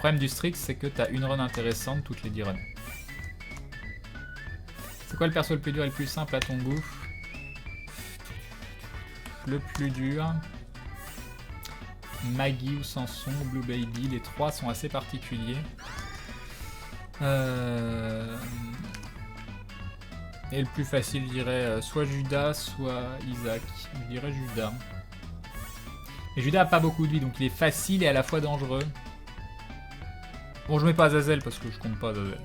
problème du Strix, c'est que t'as une run intéressante toutes les 10 runs. C'est quoi le perso le plus dur et le plus simple à ton goût? Le plus dur... Maggie ou Samson, Blue Baby, les trois sont assez particuliers. Et le plus facile, je dirais soit Judas, soit Isaac. Je dirais Judas. Et Judas a pas beaucoup de vie, donc il est facile et à la fois dangereux. Bon, je mets pas Azazel parce que je compte pas Azazel.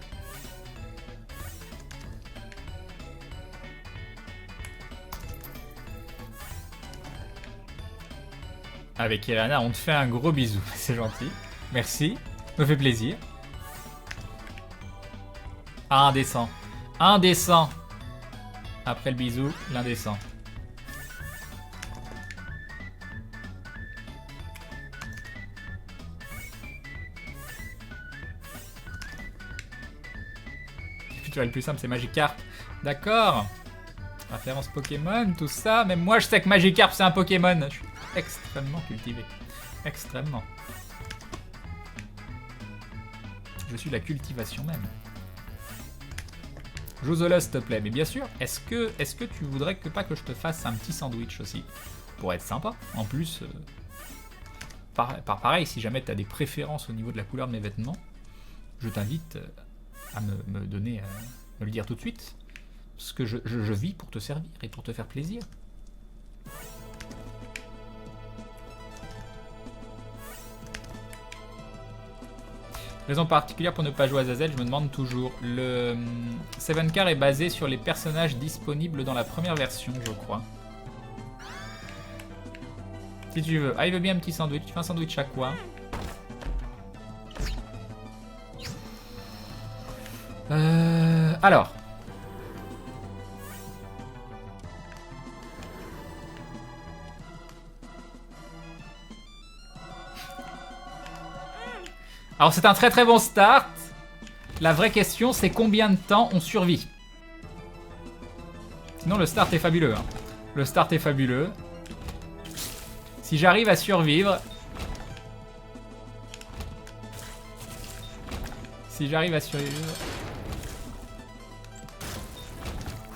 Avec Irana, on te fait un gros bisou. C'est gentil. Merci. Me fait plaisir. Ah, indécent. Indécent. Après le bisou, l'indécent. Tu vois, le plus simple, c'est Magikarp. D'accord. Référence Pokémon, tout ça. Même moi, je sais que Magikarp, c'est un Pokémon. Je suis extrêmement cultivé. Extrêmement. Je suis la cultivation même. Joue-the-Lost, s'il te plaît. Mais bien sûr, est-ce que tu voudrais pas que je te fasse un petit sandwich aussi? Pour être sympa. En plus, pareil, si jamais tu as des préférences au niveau de la couleur de mes vêtements, je t'invite à me donner, me le dire tout de suite. Parce que je vis pour te servir et pour te faire plaisir. Raison particulière pour ne pas jouer à Azazel, je me demande toujours. Le 7car est basé sur les personnages disponibles dans la première version, je crois. Si tu veux. Ah, il veut bien un petit sandwich. Tu fais un sandwich à quoi? Alors. Alors c'est un très très bon start. La vraie question c'est combien de temps on survit. Sinon le start est fabuleux. Hein. Le start est fabuleux. Si j'arrive à survivre... Si j'arrive à survivre...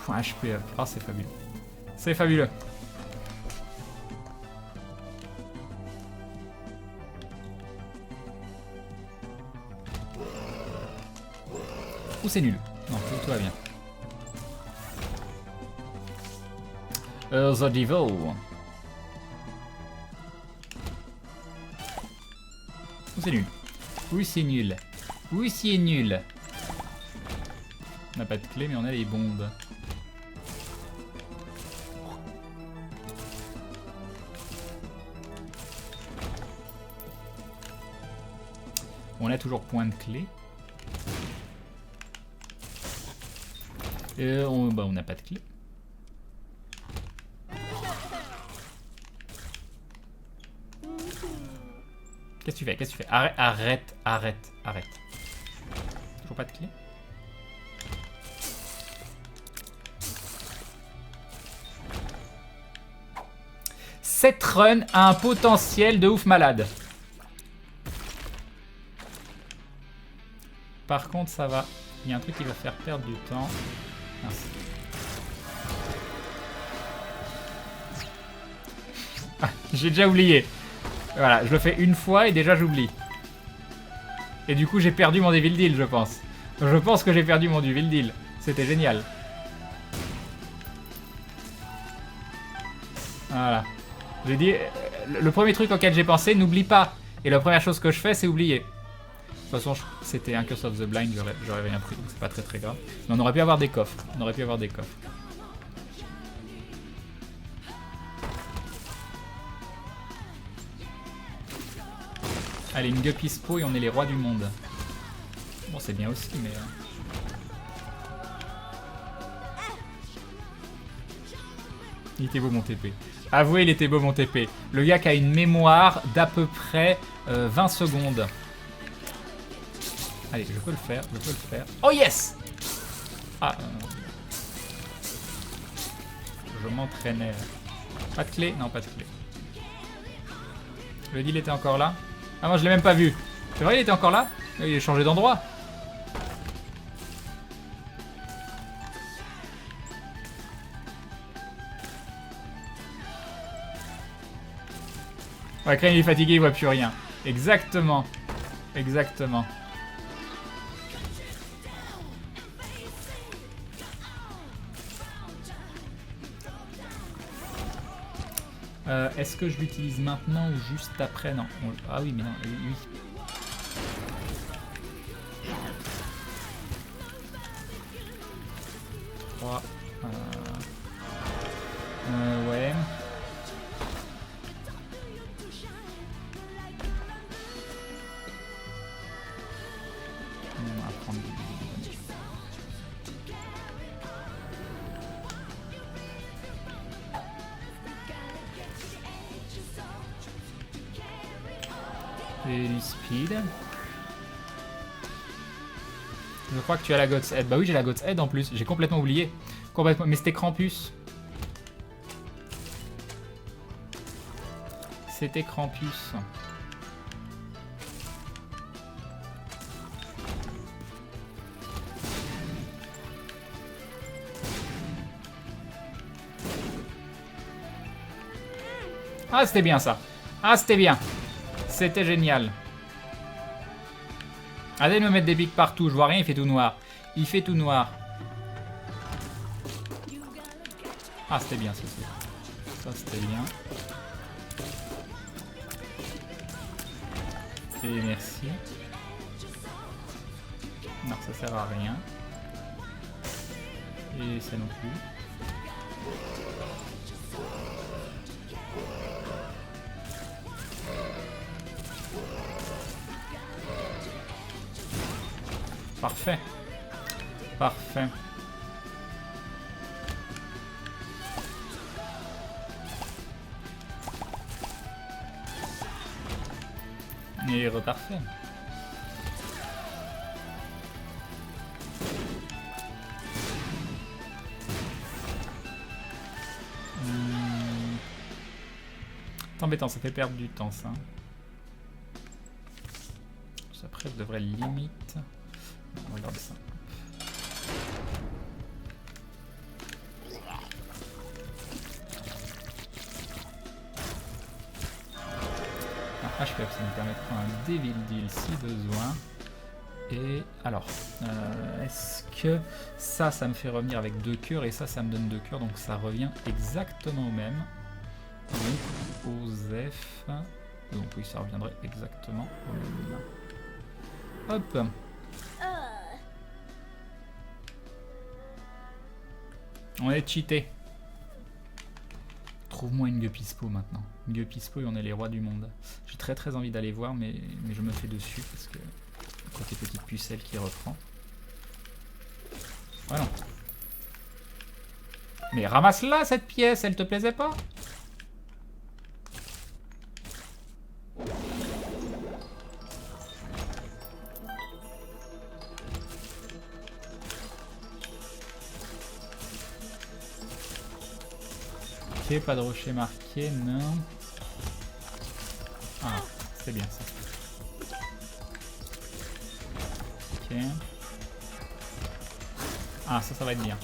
Un HP up. Oh c'est fabuleux. C'est fabuleux. Ou c'est nul? Non, tout va bien. The Devil. Ou c'est nul? Oui, c'est nul. Oui, c'est nul. On n'a pas de clé, mais on a les bombes. On a toujours point de clé. On n'a pas de clé. Qu'est-ce que tu fais? Qu'est-ce que tu fais? Arrête. Toujours pas de clé? Cette run a un potentiel de ouf malade. Par contre, ça va. Il y a un truc qui va faire perdre du temps. Mince. Ah, j'ai déjà oublié. Voilà, je le fais une fois et déjà j'oublie. Et du coup, j'ai perdu mon Devil Deal, je pense. Je pense que j'ai perdu mon Devil Deal. C'était génial. Voilà. J'ai dit, le premier truc auquel j'ai pensé, n'oublie pas. Et la première chose que je fais, c'est oublier. De toute façon, c'était un Curse of the Blind, j'aurais rien pris, donc c'est pas très grave. Mais on aurait pu avoir des coffres. Allez, une Guppispo et on est les rois du monde. Bon, c'est bien aussi, mais... Il était beau mon TP. Avouez, il était beau mon TP. Le gars qui a une mémoire d'à peu près 20 secondes. Allez, je peux le faire. Oh yes! Ah, je m'entraînais. Pas de clé? Non, pas de clé. Le deal était encore là? Ah, moi je l'ai même pas vu. C'est vrai, il était encore là? Il a changé d'endroit. Ouais, quand il est fatigué, il voit plus rien. Exactement. Exactement. Est-ce que je l'utilise maintenant ou juste après? Non. Ah oui, mais non. Oui. Ouais. On va prendre du... Et du speed. Je crois que tu as la God's Head. Bah oui, j'ai la God's Head en plus. J'ai complètement oublié. Complètement. Mais c'était Krampus. C'était Krampus. Ah, c'était bien ça. Ah, c'était bien. C'était génial. Allez me mettre des pics partout. Je vois rien, il fait tout noir. Il fait tout noir. Ah, c'était bien ça. Ça, c'était bien. Et merci. Non, ça sert à rien. Et ça non plus. Parfait. Parfait. Et reparfait. C'est embêtant, ça fait perdre du temps ça. Après je devrais limite... On regarde ça. Un HP, ça me permettra un Devil Deal si besoin. Et alors, est-ce que ça me fait revenir avec 2 cœurs et ça me donne 2 cœurs, donc ça revient exactement au même. Donc, aux F. Donc oui, ça reviendrait exactement au même. Hop. On est cheaté. Trouve-moi une Gupispo maintenant. Une Gupispo et on est les rois du monde. J'ai très envie d'aller voir, mais je me fais dessus parce que côté petite pucelle qui reprend. Voilà. Mais ramasse-la cette pièce, elle te plaisait pas? Ok, pas de rocher marqué, non. Ah, c'est bien ça. Ok. Ah, ça va être bien.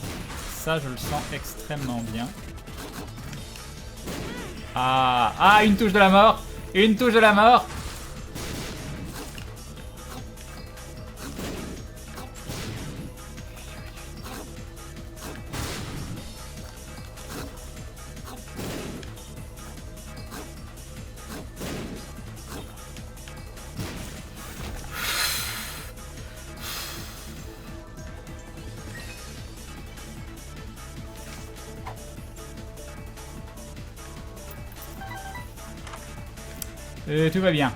Ça, je le sens extrêmement bien. Ah, une touche de la mort. Une touche de la mort. Tout va bien.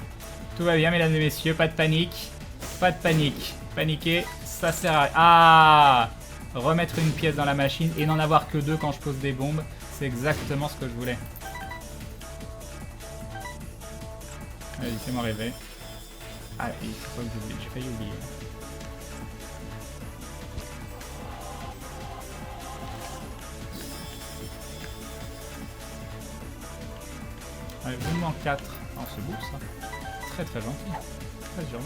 Tout va bien, mesdames et messieurs. Pas de panique. Pas de panique. Paniquer, ça sert à rien. Ah! Remettre une pièce dans la machine et n'en avoir que 2 quand je pose des bombes. C'est exactement ce que je voulais. Allez, fais-moi rêver. Ah, il faut pas que j'oublie. J'ai failli oublier. Allez, vous en 4. Oh, c'est beau ça. Très gentil. Ouais, sûrement.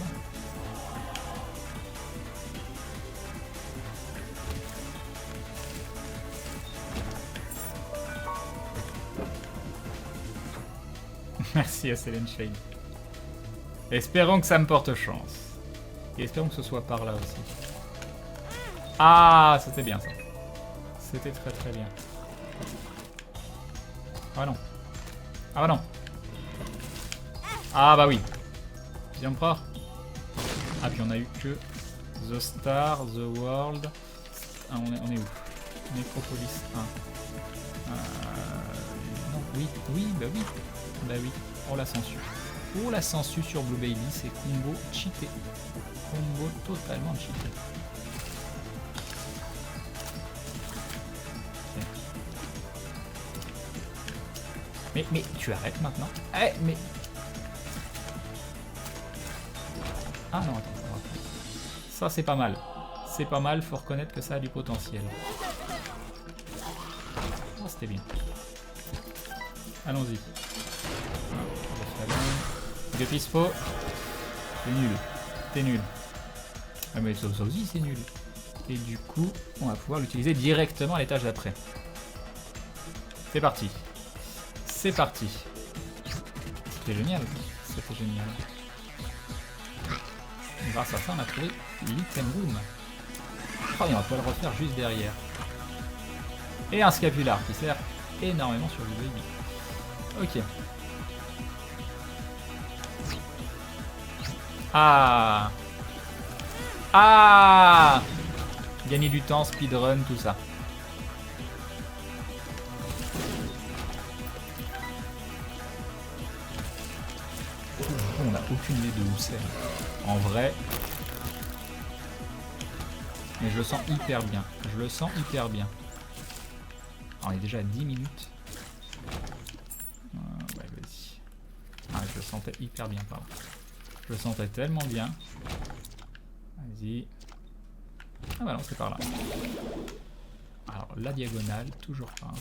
Merci à Céline Shade. Espérons que ça me porte chance. Et espérons que ce soit par là aussi. Ah, c'était bien ça. C'était très très bien. Ah non. Ah bah non. Ah bah oui. Deuxième part. Ah puis on a eu que The Star, The World. Ah, on est où? Necropolis 1. Non, oui, oui, bah oui. Bah oui. Oh la censure. Oh la censure sur Blue Baby, c'est combo cheaté. Combo totalement cheaté. Mais tu arrêtes maintenant. Eh, mais... Ah non, attends, ça va. Ça c'est pas mal. C'est pas mal, faut reconnaître que ça a du potentiel. Oh, c'était bien. Allons-y. De Pispo. C'est nul. C'est nul. Ah mais ça aussi c'est nul. Et du coup, on va pouvoir l'utiliser directement à l'étage d'après. C'est parti. C'est parti. C'était génial. C'était génial. Grâce à ça, on a trouvé l'item room. Oh, et on va pouvoir le refaire juste derrière. Et un scapular qui sert énormément sur le baby. Ok. Ah. Ah. Gagner du temps, speedrun, tout ça. On n'a aucune idée de où c'est. En vrai. Mais je le sens hyper bien. Je le sens hyper bien. Alors, on est déjà à 10 minutes. Ouais, vas-y. Ah, je le sentais hyper bien, pardon. Je le sentais tellement bien. Vas-y. Ah bah non, c'est par là. Alors, la diagonale, toujours pas.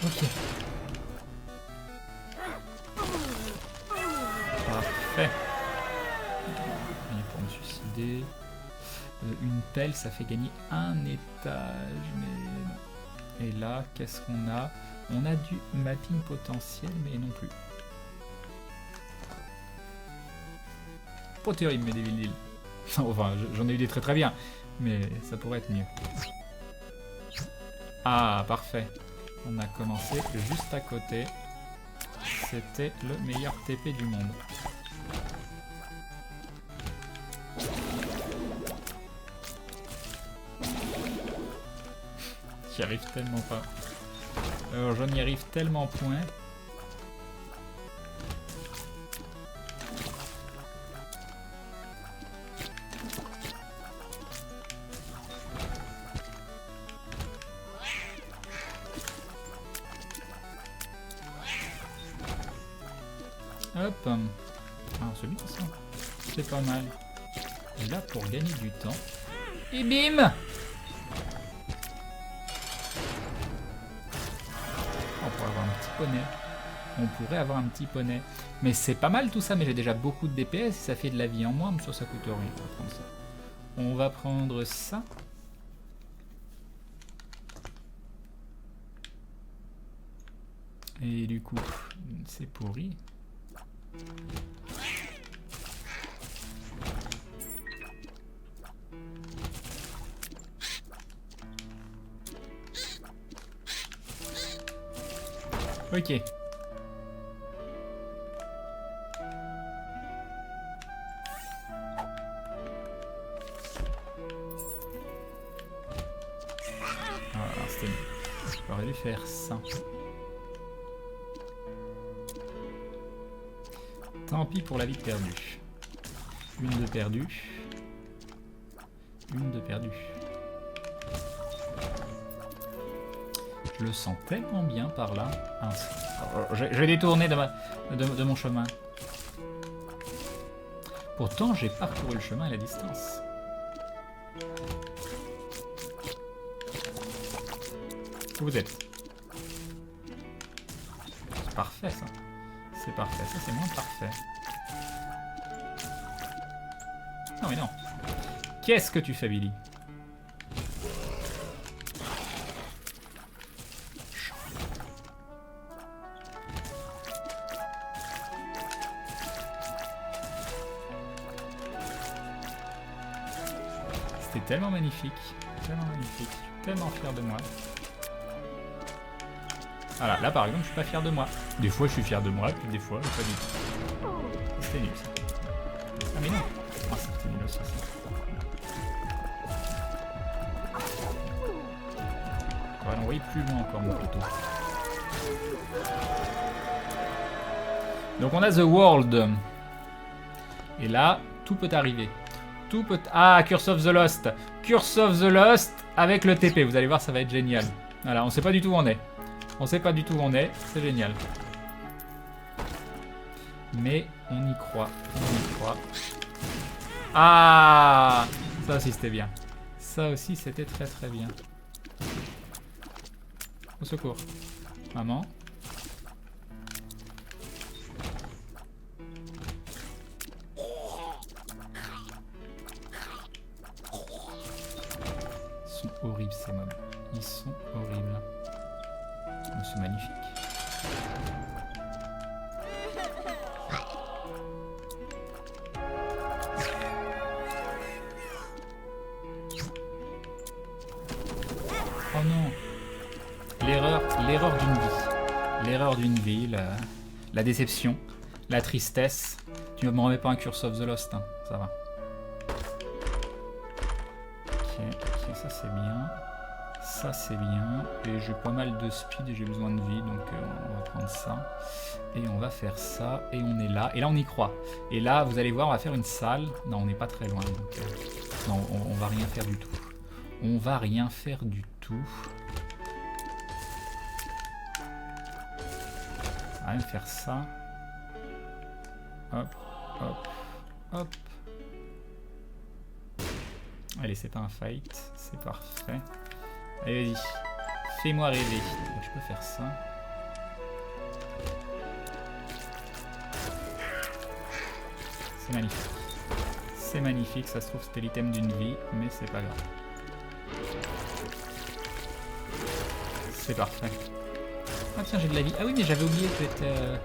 Ok. Parfait. Pour me suicider. Une pelle, ça fait gagner un étage. Mais... Et là, qu'est-ce qu'on a? On a du mapping potentiel, mais non plus. Pas terrible, mais des villes. Enfin, j'en ai eu des très très bien. Mais ça pourrait être mieux. Ah, parfait. On a commencé juste à côté. C'était le meilleur TP du monde. J'y arrive tellement pas. Alors, je n'y arrive tellement point. Hop. Alors celui-ci, c'est pas mal. Et là, pour gagner du temps. Et bim! On pourrait avoir un petit poney. On pourrait avoir un petit poney. Mais c'est pas mal tout ça, mais j'ai déjà beaucoup de DPS. Ça fait de la vie en moins, mais ça coûte rien. On va prendre ça. On va prendre ça. Et du coup, c'est pourri. Ok. Voilà, c'était mieux. J'aurais dû faire ça. Tant pis pour la vie perdue. Une de perdue. Une de perdue. Je le sens tellement bien par là. J'ai détourné de mon chemin. Pourtant, j'ai parcouru le chemin à la distance. Où vous êtes? C'est parfait ça. c'est parfait. Ça, c'est moins parfait. Non, mais non. Qu'est-ce que tu fais, Billy? C'était tellement magnifique. Tellement magnifique. Je suis tellement fier de moi. Voilà, là par exemple, je suis pas fier de moi. Des fois, je suis fier de moi, puis des fois, pas du tout. C'était nul, ça. Ah, mais non. Ah, c'était nul aussi, ça. On va l'envoyer plus loin encore, mon poteau. Donc, on a The World. Et là, tout peut arriver. Tout peut... Ah, Curse of the Lost. Curse of the Lost avec le TP. Vous allez voir, ça va être génial. Voilà, on sait pas du tout où on est. On sait pas du tout où on est. C'est génial. Mais on y croit. On y croit. Ah, ça aussi, c'était bien. Ça aussi, c'était très très bien. Au secours. Maman. Ils sont horribles ces mobs. Ils sont horribles. Oh, c'est magnifique. Oh non. L'erreur d'une vie. L'erreur d'une vie, la déception, la tristesse. Tu ne me remets pas un Curse of the Lost, hein. Ça va. Ok, ça c'est bien. Ça c'est bien. Et j'ai pas mal de speed et j'ai besoin de vie, donc on va prendre ça. Et on va faire ça. Et on est là. Et là on y croit. Et là, vous allez voir, on va faire une salle. Non, on n'est pas très loin. Donc, non, on va rien faire du tout. On va rien faire du tout. On va même faire ça. Hop, hop, hop. Allez, c'est pas un fight. C'est parfait. Allez, vas-y. Fais-moi rêver. Donc, je peux faire ça. C'est magnifique. C'est magnifique. Ça se trouve, c'était l'item d'une vie, mais c'est pas grave. C'est parfait. Ah tiens, j'ai de la vie. Ah oui, mais j'avais oublié que c'était...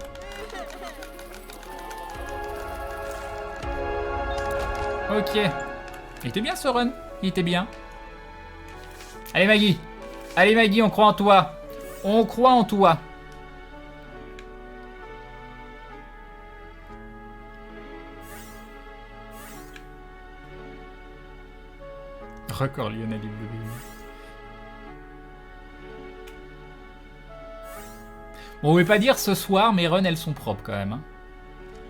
Ok. Il était bien ce run. Il était bien. Allez Maggie. Allez Maggie, on croit en toi. On croit en toi. Record Lionel W. Bon, on ne veut pas dire ce soir, mes runs elles sont propres quand même. Hein.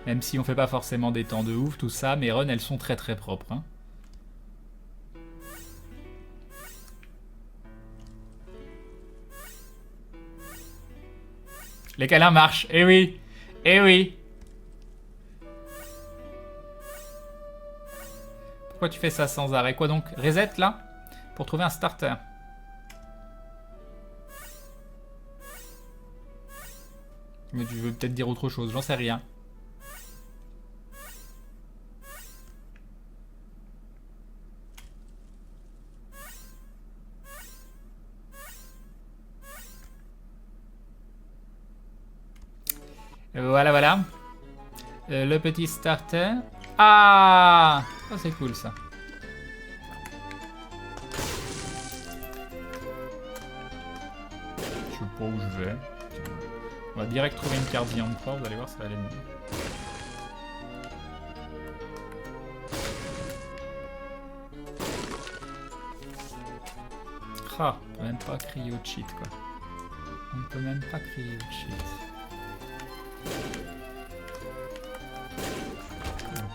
Même si on fait pas forcément des temps de ouf, tout ça, mes runs elles sont très très propres. Hein. Les câlins marchent, eh oui, eh oui. Pourquoi tu fais ça sans arrêt? Quoi donc? Reset là? Pour trouver un starter. Mais tu veux peut-être dire autre chose, j'en sais rien. Voilà, voilà. Le petit starter. Ah, oh, c'est cool ça. Je sais pas où je vais. On va direct trouver une carte Beyond 3, vous allez voir, ça va aller mieux. Ah, on peut même pas crier au cheat quoi. On peut même pas crier au cheat.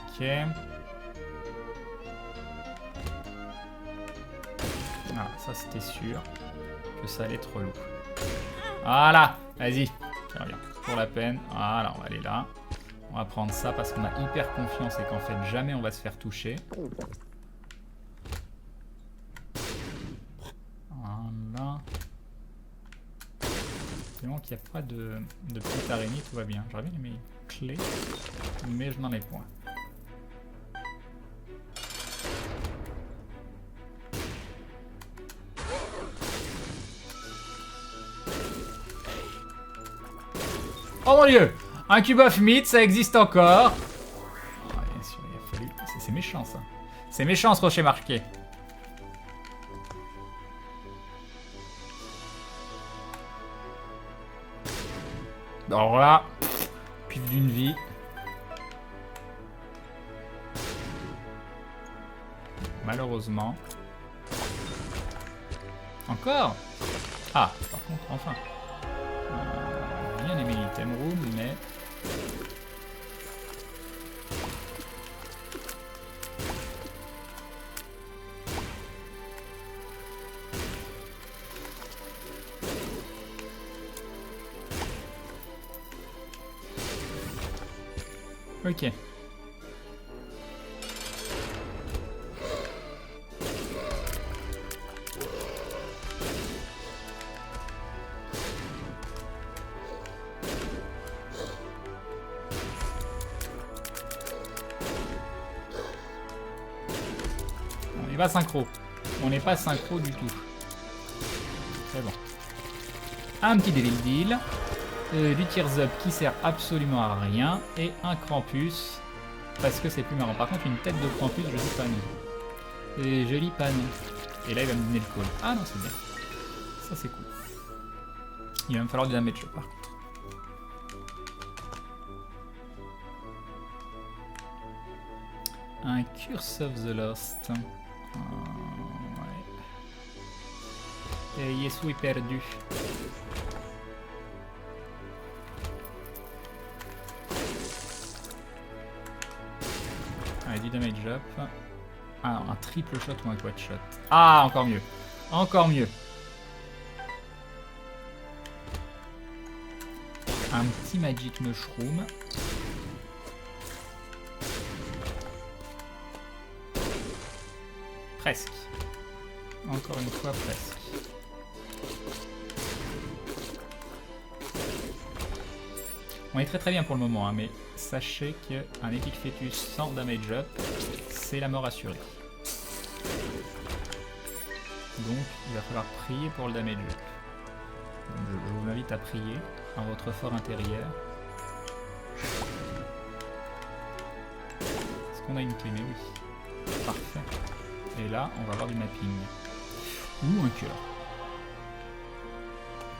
Ok. Ah, ça c'était sûr que ça allait être relou. Voilà, vas-y. Tiens, regarde, pour la peine. Voilà, on va aller là. On va prendre ça parce qu'on a hyper confiance et qu'en fait jamais on va se faire toucher. Voilà. Espérons qu'il n'y a pas de petite araignée, tout va bien. J'aurais bien aimé une clé, mais je n'en ai point. Oh mon dieu! Un cube of meat, ça existe encore. Oh, bien sûr, il a fallu... C'est méchant ça. C'est méchant ce rocher marqué. Alors là, pif d'une vie. Malheureusement. Encore? Ah, par contre, enfin. Bien aimé l'item room, mais... Ok. On n'est pas synchro. On n'est pas synchro du tout. C'est bon. Un petit Devil Deal. Du Tears Up qui sert absolument à rien. Et un Krampus. Parce que c'est plus marrant. Par contre, une tête de Krampus, je dis pas non. Et je lis pas non. Et là, il va me donner le call. Ah non, c'est bien. Ça, c'est cool. Il va me falloir du damage par contre. Un Curse of the Lost. Ouais. Et Yesu est perdu. Allez, du damage up. Ah, un triple shot ou un quad shot. Ah, encore mieux. Encore mieux. Un petit Magic Mushroom. Presque. Encore une fois, presque. On est très bien pour le moment, hein, mais sachez qu'un Epic Fetus sans damage up, c'est la mort assurée. Donc, il va falloir prier pour le damage up. Donc, je vous invite à prier en votre fort intérieur. Est-ce qu'on a une clé? Mais oui. Parfait. Et là, on va avoir du mapping. Ou un cœur.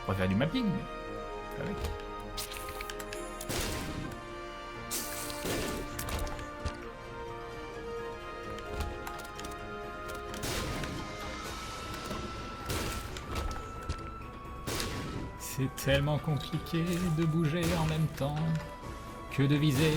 On pourrait faire du mapping, mais avec. C'est tellement compliqué de bouger en même temps que de viser.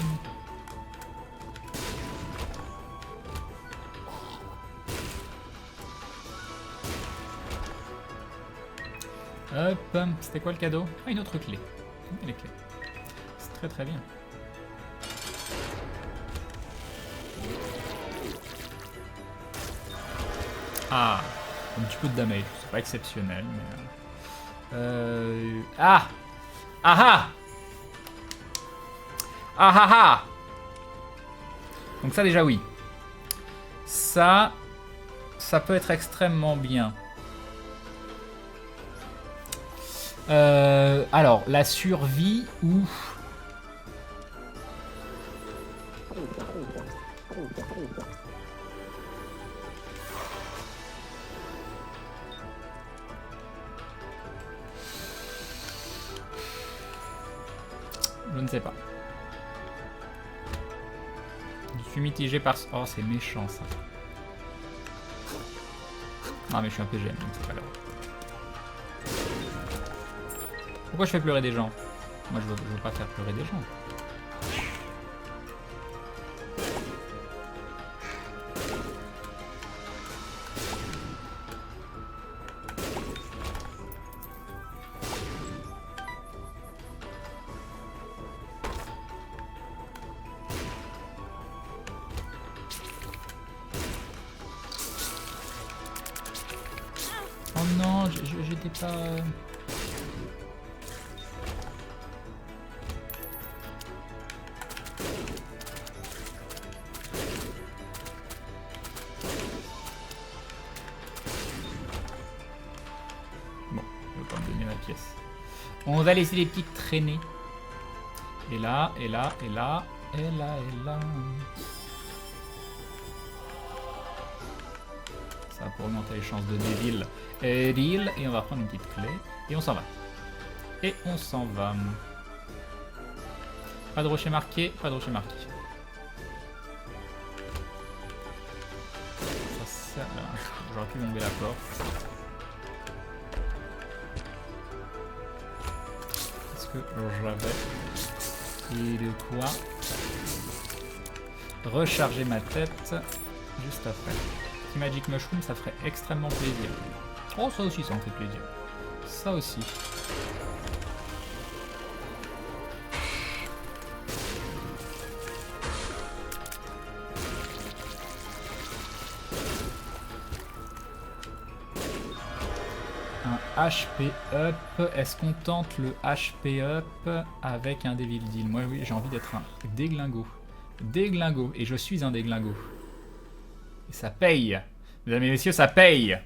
Hop, c'était quoi le cadeau? Ah, une autre clé. Les clés. C'est très bien. Ah, un petit peu de damage, c'est pas exceptionnel, mais... Ah! Ah ah! Ah ah ah! Donc ça déjà oui. Ça peut être extrêmement bien. Alors, la survie ou... Je ne sais pas. Je suis mitigé par... Oh, c'est méchant ça. Non mais je suis un PGM, donc c'est pas grave. Pourquoi je fais pleurer des gens? Moi je veux pas faire pleurer des gens. Oh non, j'étais pas... Bon, il va pas me donner ma pièce. On va laisser les petites traînées. Et là, et là, et là, et là, et là. Ça va pour augmenter les chances de Devil et deal. Et on va prendre une petite clé. Et on s'en va. Et on s'en va. Pas de rocher marqué, pas de rocher marqué. Ça, j'aurais pu bomber la porte. Est-ce que j'avais... Et de quoi recharger ma tête juste après. Petit Magic Mushroom, ça ferait extrêmement plaisir. Oh, ça aussi, ça en fait plaisir. Ça aussi. Un HP up. Est-ce qu'on tente le HP up avec un Devil Deal? Moi, oui, j'ai envie d'être un déglingo. Déglingo. Et je suis un déglingo. Et ça paye. Mesdames et messieurs, ça paye.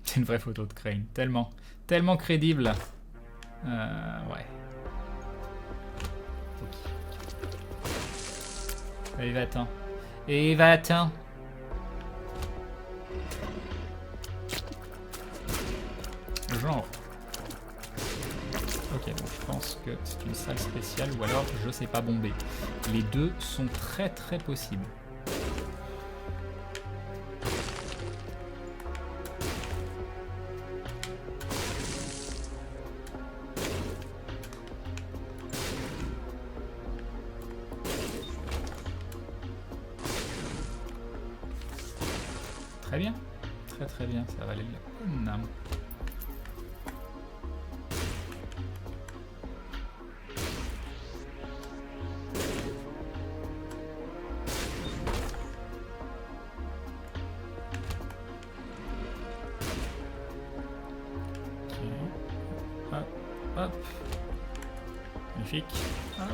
C'est une vraie photo de Crane. Tellement crédible. Ouais. Allez, va-t'en. Et va-t'en. Genre. Ok, bon, je pense que c'est une salle spéciale ou alors je sais pas bomber. Les deux sont très possibles. Très bien. Très bien, ça va aller la peine. Hop. Magnifique. Hop.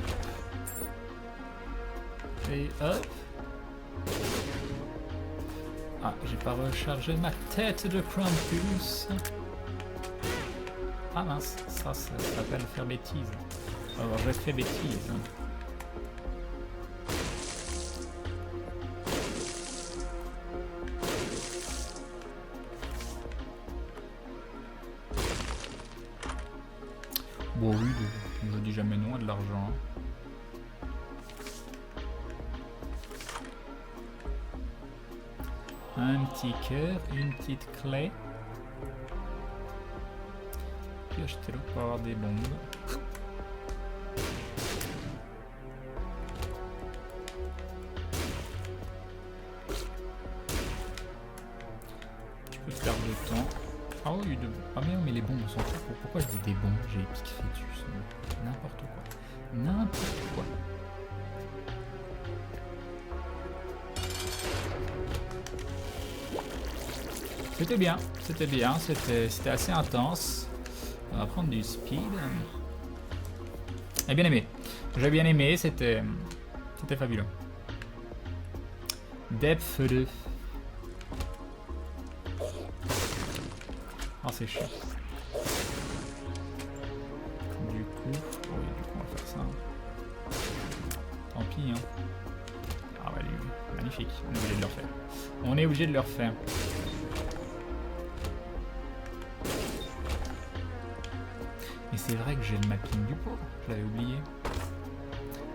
Et hop. Ah, j'ai pas rechargé ma tête de Krampus. Ah mince, ça s'appelle faire bêtise. Alors j'ai fait bêtise. Bon oui, je dis jamais non à de l'argent. Un petit cœur, une petite clé. Puis achetez-le pour avoir des bombes. Tu peux perdre de temps. Ah oui, ah mais les bombes, on s'en fout. Pourquoi je dis des bombes? J'ai Epic Fetus. N'importe quoi. N'importe quoi. C'était bien, c'était assez intense. On va prendre du speed. J'ai bien aimé. J'ai bien aimé, c'était fabuleux. Depth 2. Oh, c'est chiant. Du coup, on va faire ça. Tant pis, hein. Ah bah, magnifique, on est obligé de le refaire. On est obligé de le refaire. Et c'est vrai que j'ai le mapping du pot, je l'avais oublié.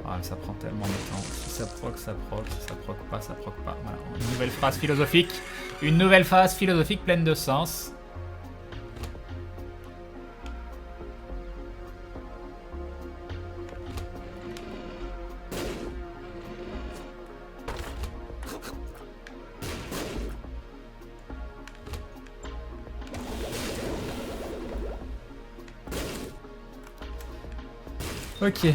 Ah, ça prend tellement de temps. Si ça proc, ça proc. Si ça proc pas, ça proc pas. Voilà. Une nouvelle phrase philosophique. Une nouvelle phrase philosophique pleine de sens. Ok.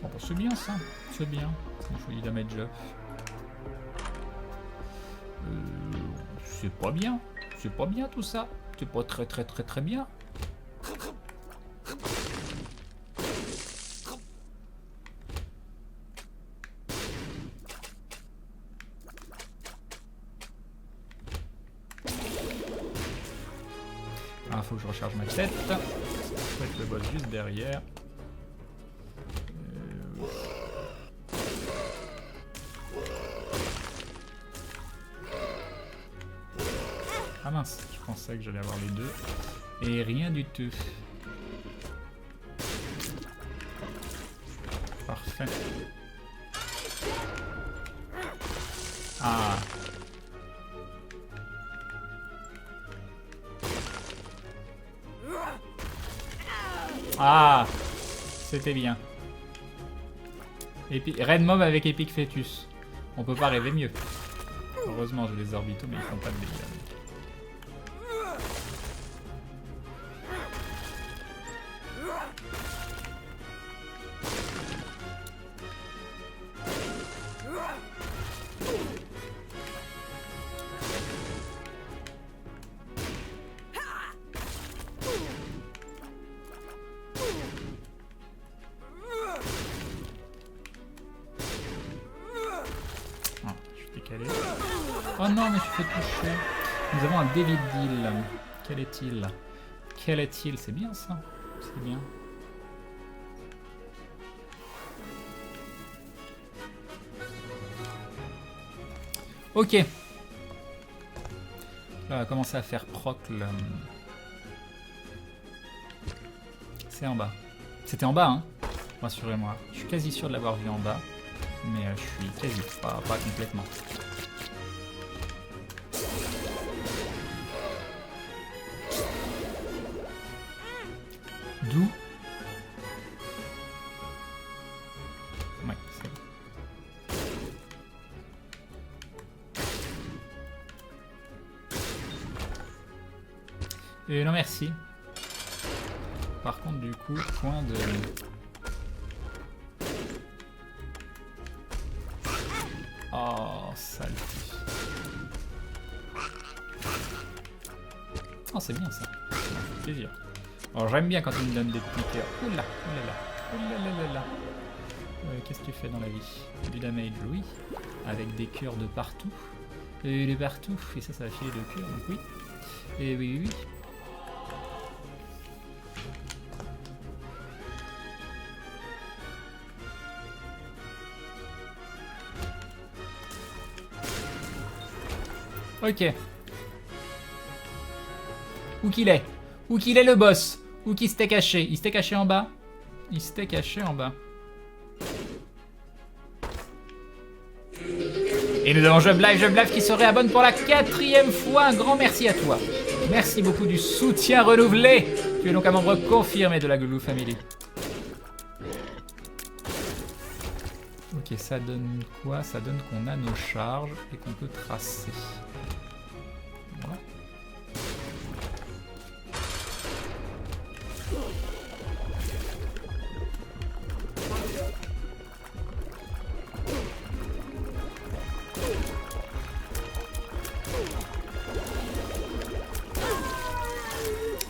Bon, c'est bien ça. C'est bien. Il faut du damage up. C'est pas bien. C'est pas bien tout ça. C'est pas très bien. Ah, faut que je recharge ma tête. Faut être le boss juste derrière. Ah mince, je pensais que j'allais avoir les deux. Et rien du tout. Parfait. Ah. Ah. C'était bien. Red Mob avec Epic Fetus. On peut pas rêver mieux. Heureusement, j'ai des orbitaux, mais ils font pas de dégâts. Oh non, mais je fais toucher. Nous avons un David Deal. Quel est-il? Quel est-il? C'est bien ça. C'est bien. Ok. Là, on va commencer à faire proc. C'est en bas. C'était en bas, hein. Rassurez-moi. Je suis quasi sûr de l'avoir vu en bas. Mais je suis quasi, pas complètement. D'où? Ouais, c'est bon. Non merci. Par contre du coup, point de... Oh, saleté. Oh, c'est bien ça. Ça fait plaisir. Alors j'aime bien quand il me donne des petits cœurs. Oula, oulala, oulala. Qu'est-ce que tu fais dans la vie? Du damage, oui. Avec des cœurs de partout. Et de partout. Et ça va filer de cœur, donc oui. Et oui, oui, oui. Ok. Où qu'il est? Où qu'il est le boss? Où qu'il s'était caché? Il s'était caché en bas? Il s'était caché en bas. Et nous avons Jeublave qui se réabonne pour la 4e fois. Un grand merci à toi. Merci beaucoup du soutien renouvelé. Tu es donc un membre confirmé de la Goulou Family. Ok, ça donne quoi? Ça donne qu'on a nos charges et qu'on peut tracer. Voilà.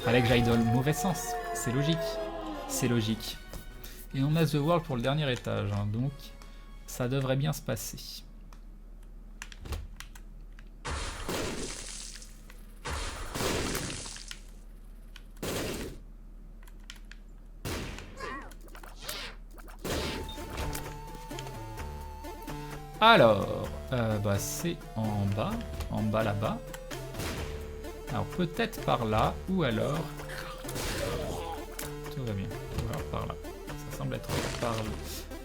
Fallait que j'aille dans le mauvais sens. C'est logique. C'est logique. Et on a The World pour le dernier étage, hein, donc ça devrait bien se passer. Alors, bah c'est en bas là-bas. Alors peut-être par là, ou alors... Tout va bien, ou alors par là. Ça semble être par là.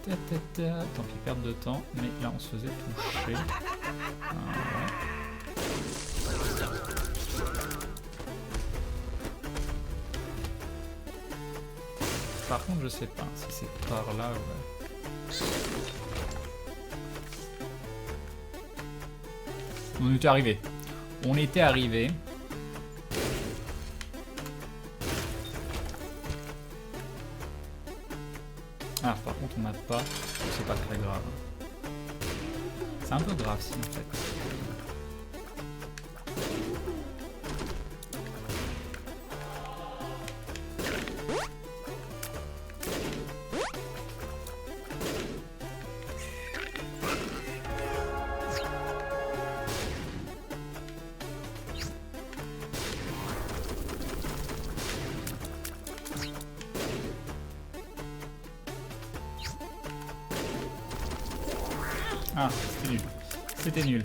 Tant pis, perte de temps, mais là on se faisait toucher. Voilà. Par contre je sais pas si c'est par là, ouais. On était arrivé. On était arrivé. Ah, par contre, on n'a pas. C'est pas très grave. C'est un peu grave, si, en fait. Ah, c'était nul. C'était nul.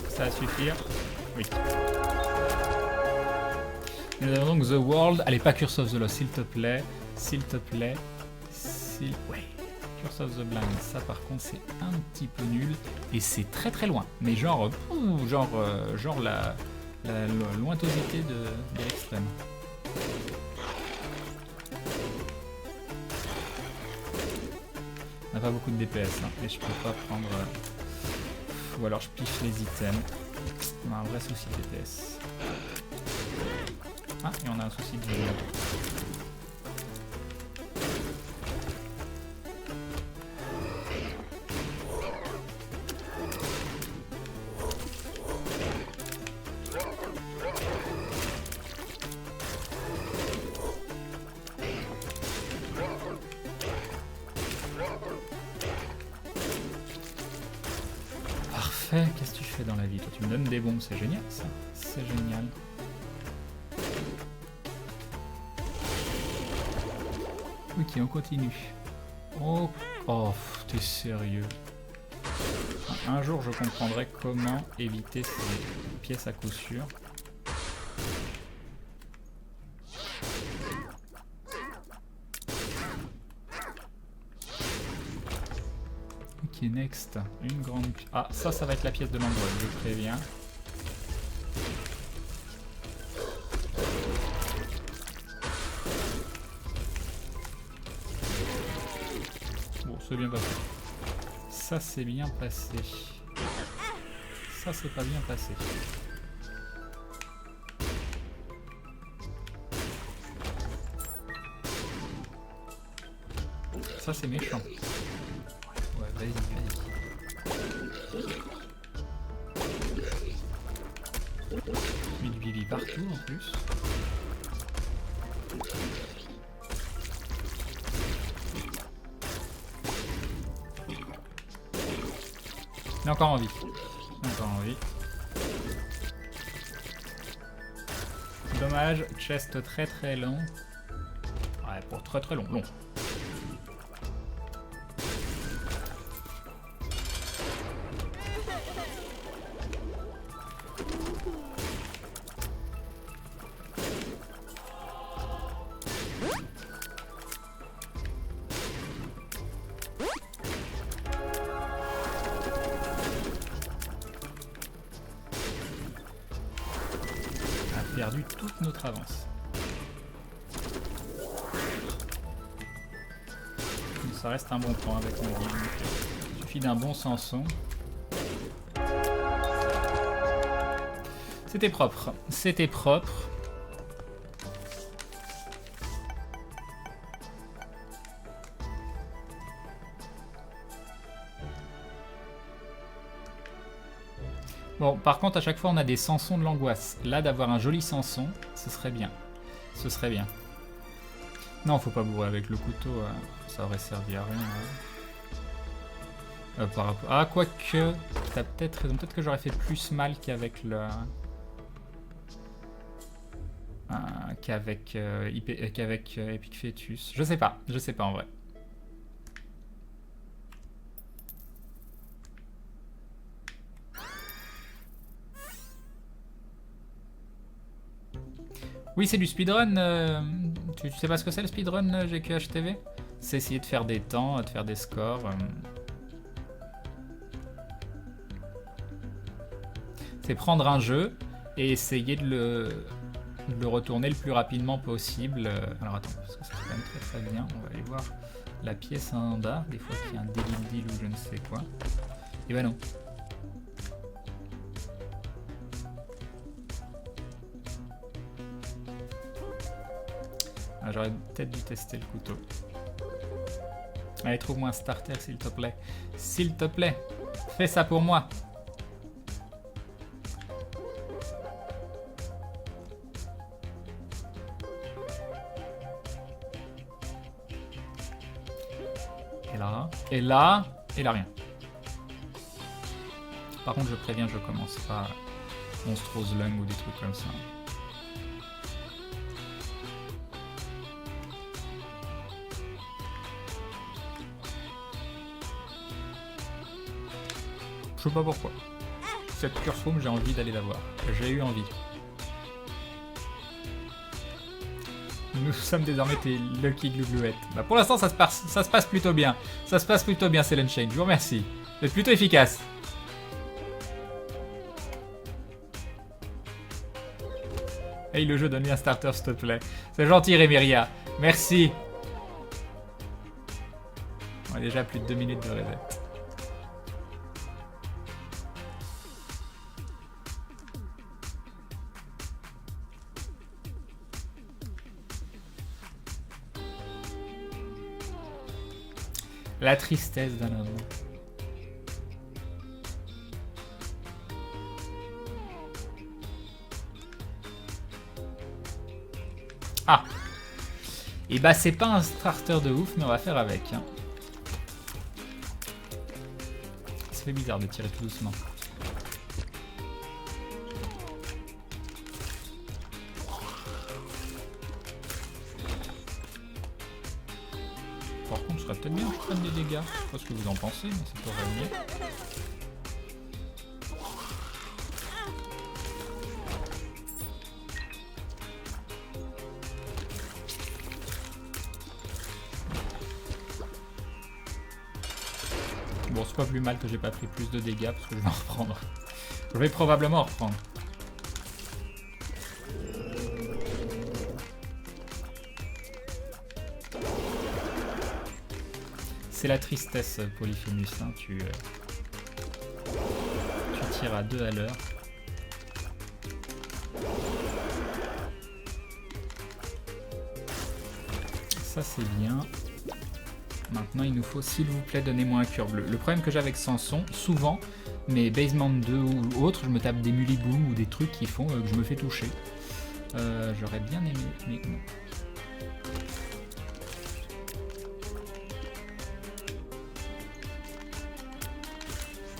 Ça va suffire. Oui. Nous avons donc The World. Allez, pas Curse of the Lost, s'il te plaît. S'il te plaît. Ouais. Curse of the Blind, ça par contre c'est un petit peu nul. Et c'est très très loin. Mais genre la lointosité de l'extrême. On n'a pas beaucoup de DPS, hein, et je peux pas prendre... Ou alors je piffe les items. On a un vrai souci de DPS. Ah, et on a un souci de vie. Parfait, qu'est-ce que tu fais dans la vie? Toi, tu me donnes des bombes, c'est génial ça. C'est génial. Ok, on continue. Oh, t'es sérieux. Un jour, je comprendrai comment éviter ces pièces à coup sûr. Ok, next. Une grande... Ah, ça va être la pièce de l'endroit, je préviens. Bon, c'est bien passé. Ça, c'est bien passé. Ça, c'est pas bien passé. Ça, c'est méchant. Ouais, vas-y, vas-y. Mis du Vivi partout, en plus. Il est encore en vie. Encore en vie. Dommage, chest très très long. Ouais, pour très très long. Long. Perdu toute notre avance. Ça reste un bon point avec ma vie. Il suffit d'un bon Samson. C'était propre. C'était propre. Bon, par contre, à chaque fois, on a des Sansons de l'angoisse. Là, d'avoir un joli Sanson, ce serait bien. Ce serait bien. Non, faut pas bourrer avec le couteau. Ça aurait servi à rien. Par rapport... Ah, quoique... T'as peut-être raison. Peut-être que j'aurais fait plus mal qu'avec le... qu'avec Epic Fetus. Je sais pas en vrai. Oui, c'est du speedrun. Tu sais pas ce que c'est le speedrun GQHTV? C'est essayer de faire des temps, de faire des scores. C'est prendre un jeu et essayer de le retourner le plus rapidement possible. Alors attends, parce que c'est quand même très très bien. On va aller voir la pièce à Anda. Des fois qu'il y a un deal ou je ne sais quoi. Et ben non. Ah, j'aurais peut-être dû tester le couteau. Allez, trouve-moi un starter s'il te plaît. S'il te plaît, fais ça pour moi. Et là, rien. Par contre, je préviens, je commence pas Monstrose Lung ou des trucs comme ça. sais pas pourquoi. Cette Curse Room, j'ai envie d'aller la voir. J'ai eu envie. Nous sommes désormais tes Lucky Gluettes. Bah pour l'instant, ça se passe plutôt bien. Ça se passe plutôt bien, Celen Shane. Je vous remercie. Vous êtes plutôt efficace. Hey, le jeu, donne-lui un starter, s'il te plaît. C'est gentil, Remeria. Merci. On a déjà plus de 2 minutes de reset. La tristesse d'un homme. Ah. Et bah c'est pas un starter de ouf, mais on va faire avec. Hein. Ça fait bizarre de tirer tout doucement. Par contre, ce serait peut-être bien que je prenne des dégâts. Je sais pas ce que vous en pensez, mais ça pourrait mieux. Bon, c'est pas plus mal que j'ai pas pris plus de dégâts parce que je vais en reprendre. Je vais probablement en reprendre. C'est la tristesse, Polyphemus. Hein. Tu tires à 2 à l'heure. Ça, c'est bien. Maintenant, il nous faut, s'il vous plaît, donnez-moi un cœur bleu. Le problème que j'ai avec Samson, souvent, mes Basement 2 ou autres, je me tape des Mulliboom ou des trucs qui font que je me fais toucher. J'aurais bien aimé, mais non.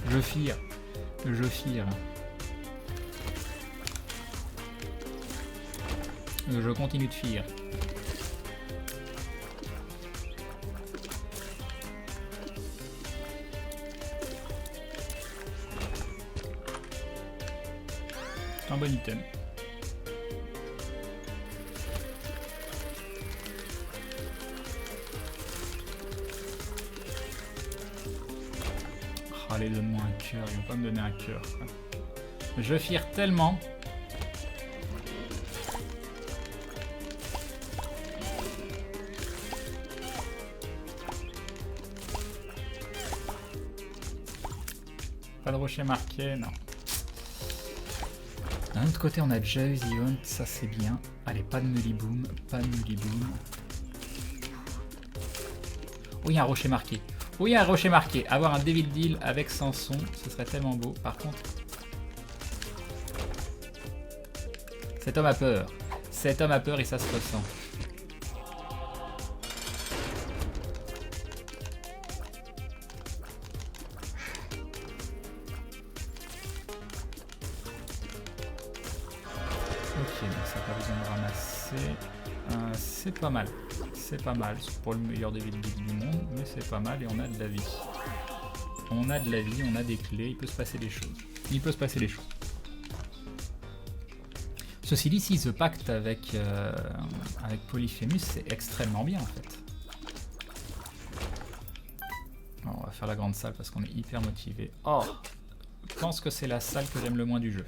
Je fire. Je fire. Je continue de fire. C'est un bon item. Allez, donne-moi un cœur, ils vont pas me donner un cœur. Je fire tellement. Pas de rocher marqué, non. D'un autre côté, on a déjà eu The Hunt, ça c'est bien. Allez, pas de Mulliboom, pas de Mulliboom. Oh, il y a un rocher marqué. Oui, un rocher marqué. Avoir un Devil Deal avec Samson, ce serait tellement beau. Par contre, cet homme a peur. Cet homme a peur et ça se ressent. Ok, donc ça n'a pas besoin de ramasser. C'est pas mal. C'est pas mal, c'est pas le meilleur Devil Deal du monde, mais c'est pas mal et on a de la vie. On a de la vie, on a des clés, il peut se passer des choses. Il peut se passer des choses. Ceci dit, si The Pact avec Polyphemus, c'est extrêmement bien en fait. Alors, on va faire la grande salle parce qu'on est hyper motivé. Oh, je pense que c'est la salle que j'aime le moins du jeu.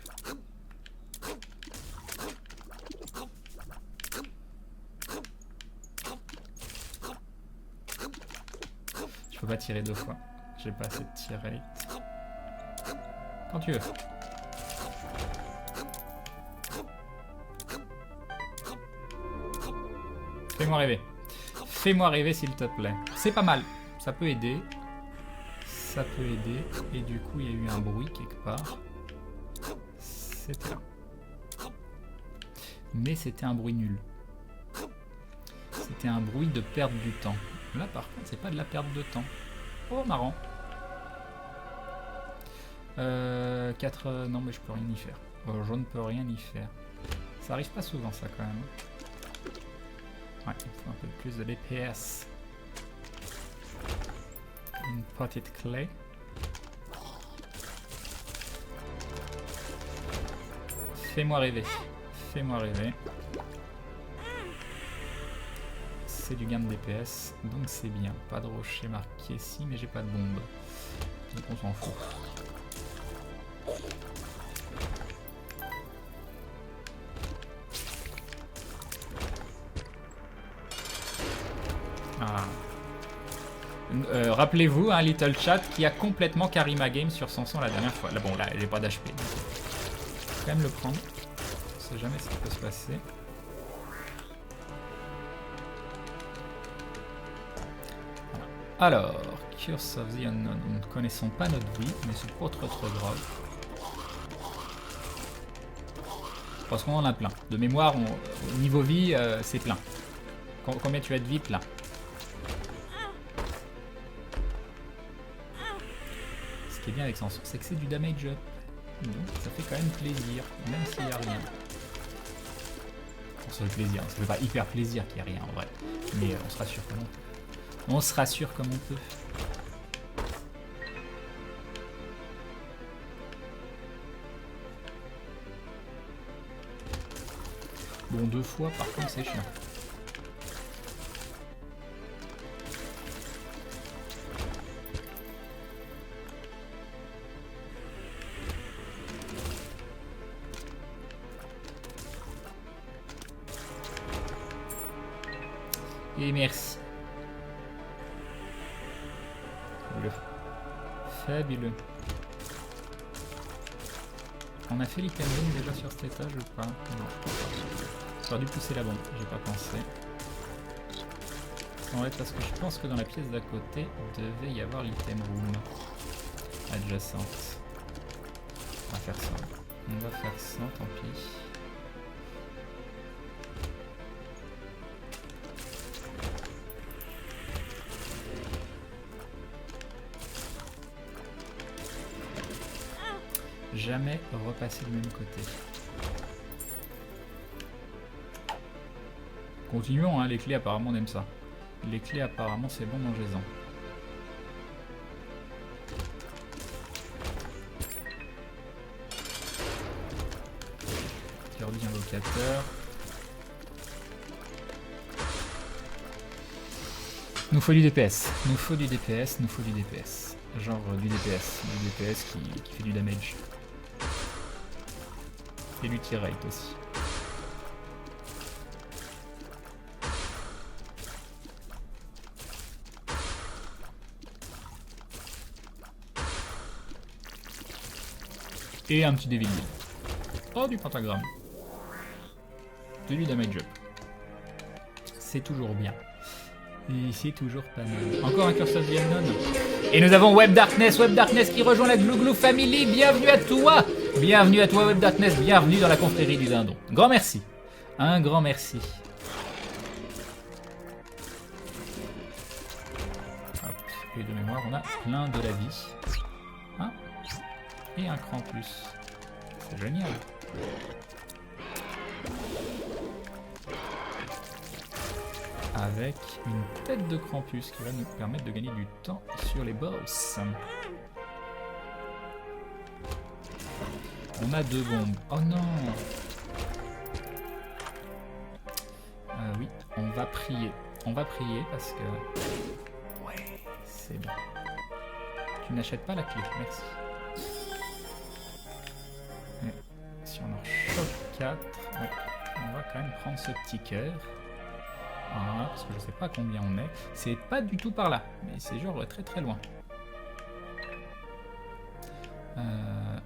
Je peux pas tirer 2 fois. J'ai pas assez de tir rate. Quand tu veux. Fais-moi rêver. Fais-moi rêver s'il te plaît. C'est pas mal. Ça peut aider. Ça peut aider. Et du coup, il y a eu un bruit quelque part. C'était là. Mais c'était un bruit nul. C'était un bruit de perte du temps. Là, par contre, c'est pas de la perte de temps. Oh, marrant. 4... non, mais je peux rien y faire. Je ne peux rien y faire. Ça arrive pas souvent, ça, quand même. Ouais, il faut un peu plus de DPS. Une potted clay. Fais-moi rêver. Fais-moi rêver. C'est du gain de DPS, donc c'est bien. Pas de rocher marqué ici, mais j'ai pas de bombe. Donc on s'en fout. Ah. Rappelez-vous, un Little Chat qui a complètement carry ma game sur Sanson la dernière fois. Là, bon, là, j'ai pas d'HP. Faut quand même le prendre. On sait jamais ce qui peut se passer. Voilà. Alors, Curse of the Unknown. Nous ne connaissons pas notre vie, mais c'est pas trop grave. Parce qu'on en a plein. De mémoire, au niveau vie, c'est plein. Combien tu as de vie? Plein. Ce qui est bien avec Sanson, c'est que c'est du damage up. Donc ça fait quand même plaisir, même s'il n'y a rien. Bon, ça fait plaisir, ça fait pas hyper plaisir qu'il n'y ait rien en vrai. Mais on se rassure comme on peut. On se rassure comme on peut. Bon, 2 fois par contre c'est chiant. Et merci. Fabuleux. On a fait l'item bomb déjà sur cet étage ou pas? Non, j'aurais dû pousser la bombe, j'ai pas pensé. En fait, parce que je pense que dans la pièce d'à côté, il devait y avoir l'item room adjacente. On va faire ça. On va faire ça, tant pis. Jamais repasser du même côté. Continuons, hein, les clés apparemment on aime ça. Les clés apparemment c'est bon, mangez-en. Kirby invocateur. Nous faut du DPS. Nous faut du DPS, nous faut du DPS. Genre du DPS. Du DPS qui fait du damage. Et du tier rate aussi. Et un petit Devil Deal. Oh, du pentagramme. De du damage up. C'est toujours bien. Et c'est toujours pas mal. Encore un Curse of the Unknown. Et nous avons Web Darkness qui rejoint la Glou Glou Family. Bienvenue à toi. Bienvenue à toi Web Darkness, bienvenue dans la confrérie du dindon. Grand merci. Un grand merci. Hop, et de mémoire, on a plein de la vie. Hein? Et un cran plus. C'est génial. Avec une tête de Krampus qui va nous permettre de gagner du temps sur les boss. On a 2 bombes. Oh non! Oui, on va prier. On va prier parce que... Ouais, c'est bon. Tu n'achètes pas la clé, merci. Mais si on en chope 4, ouais, on va quand même prendre ce petit cœur. Voilà, parce que je sais pas combien on est. C'est pas du tout par là, mais c'est genre très loin.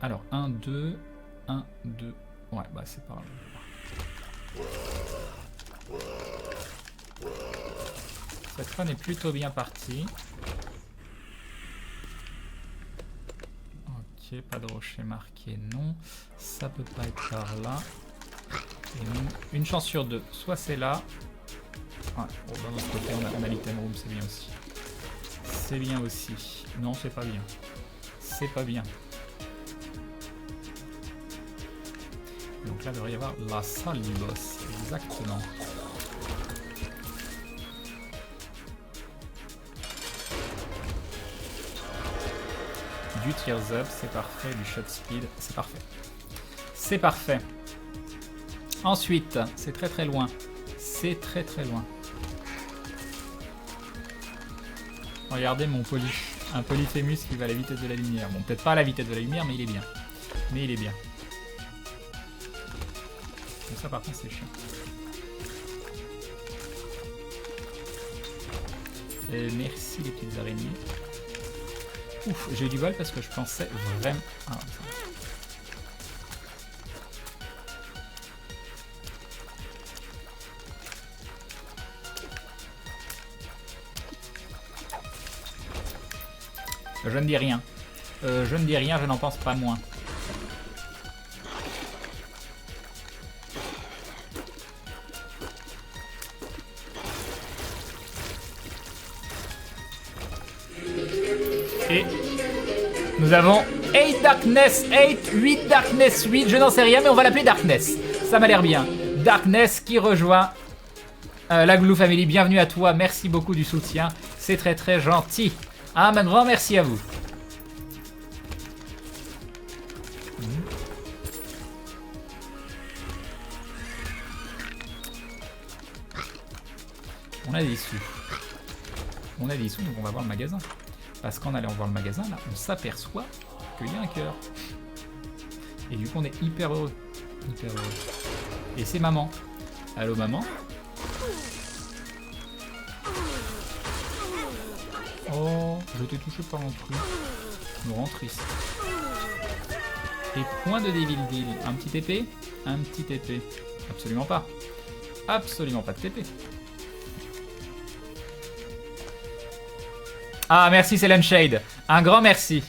Alors, 1, 2, 1, 2. Ouais, bah c'est par là. Cette run est plutôt bien partie. Ok, pas de rocher marqué, non. Ça peut pas être par là. Et une chance sur 2. Soit c'est là. Ouais, bon, d'un autre côté, on a l'item room, c'est bien aussi. C'est bien aussi. Non, c'est pas bien. C'est pas bien. Donc là, il devrait y avoir la salle du boss. Exactement. Du tears up, c'est parfait. Du shot speed, c'est parfait. C'est parfait. Ensuite, c'est très très loin. C'est très très loin. Regardez mon un Polyphémus qui va à la vitesse de la lumière. Bon, peut-être pas à la vitesse de la lumière, mais il est bien. Mais il est bien. Et ça, par contre, c'est chiant. Merci les petites araignées. Ouf, j'ai eu du bol parce que je pensais vraiment... Ah, je ne dis rien. Je ne dis rien, je n'en pense pas moins. Et nous avons 8 Darkness, 8 Darkness, 8, je n'en sais rien, mais on va l'appeler Darkness. Ça m'a l'air bien. Darkness qui rejoint la Glue Family. Bienvenue à toi, merci beaucoup du soutien. C'est très très gentil. Un grand merci à vous. On a des sous. On a des sous, donc on va voir le magasin. Parce qu'en allant voir le magasin, là, on s'aperçoit qu'il y a un cœur. Et du coup, on est hyper heureux. Hyper heureux. Et c'est maman. Allô, maman? Oh, je t'ai touché par un truc. Me rend triste. Et point de Devil Deal. Un petit TP? Un petit TP. Absolument pas. Absolument pas de TP. Ah, merci Céline Shade. Un grand merci.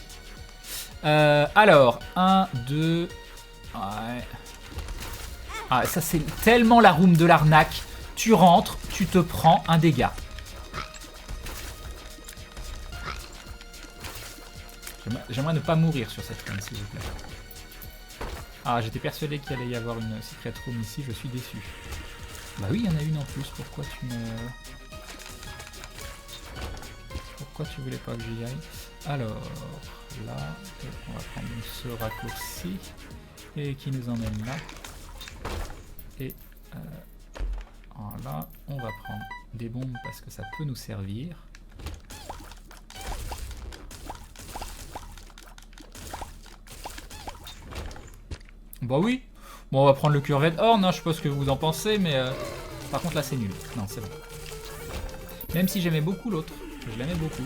Alors, 1, 2... Ouais. Ah, ça c'est tellement la room de l'arnaque. Tu rentres, tu te prends un dégât. J'aimerais ne pas mourir sur cette run, s'il vous plaît. Ah, j'étais persuadé qu'il allait y avoir une secret room ici, je suis déçu. Bah oui, il y en a une en plus, pourquoi tu me... Pourquoi tu voulais pas que j'y aille? Alors, là, on va prendre ce raccourci et qui nous emmène là. Et voilà, on va prendre des bombes parce que ça peut nous servir. Bah oui. Bon, on va prendre le curvette horn, hein, je sais pas ce que vous en pensez, mais par contre là c'est nul. Non, c'est bon. Même si j'aimais beaucoup l'autre. Je l'aimais beaucoup.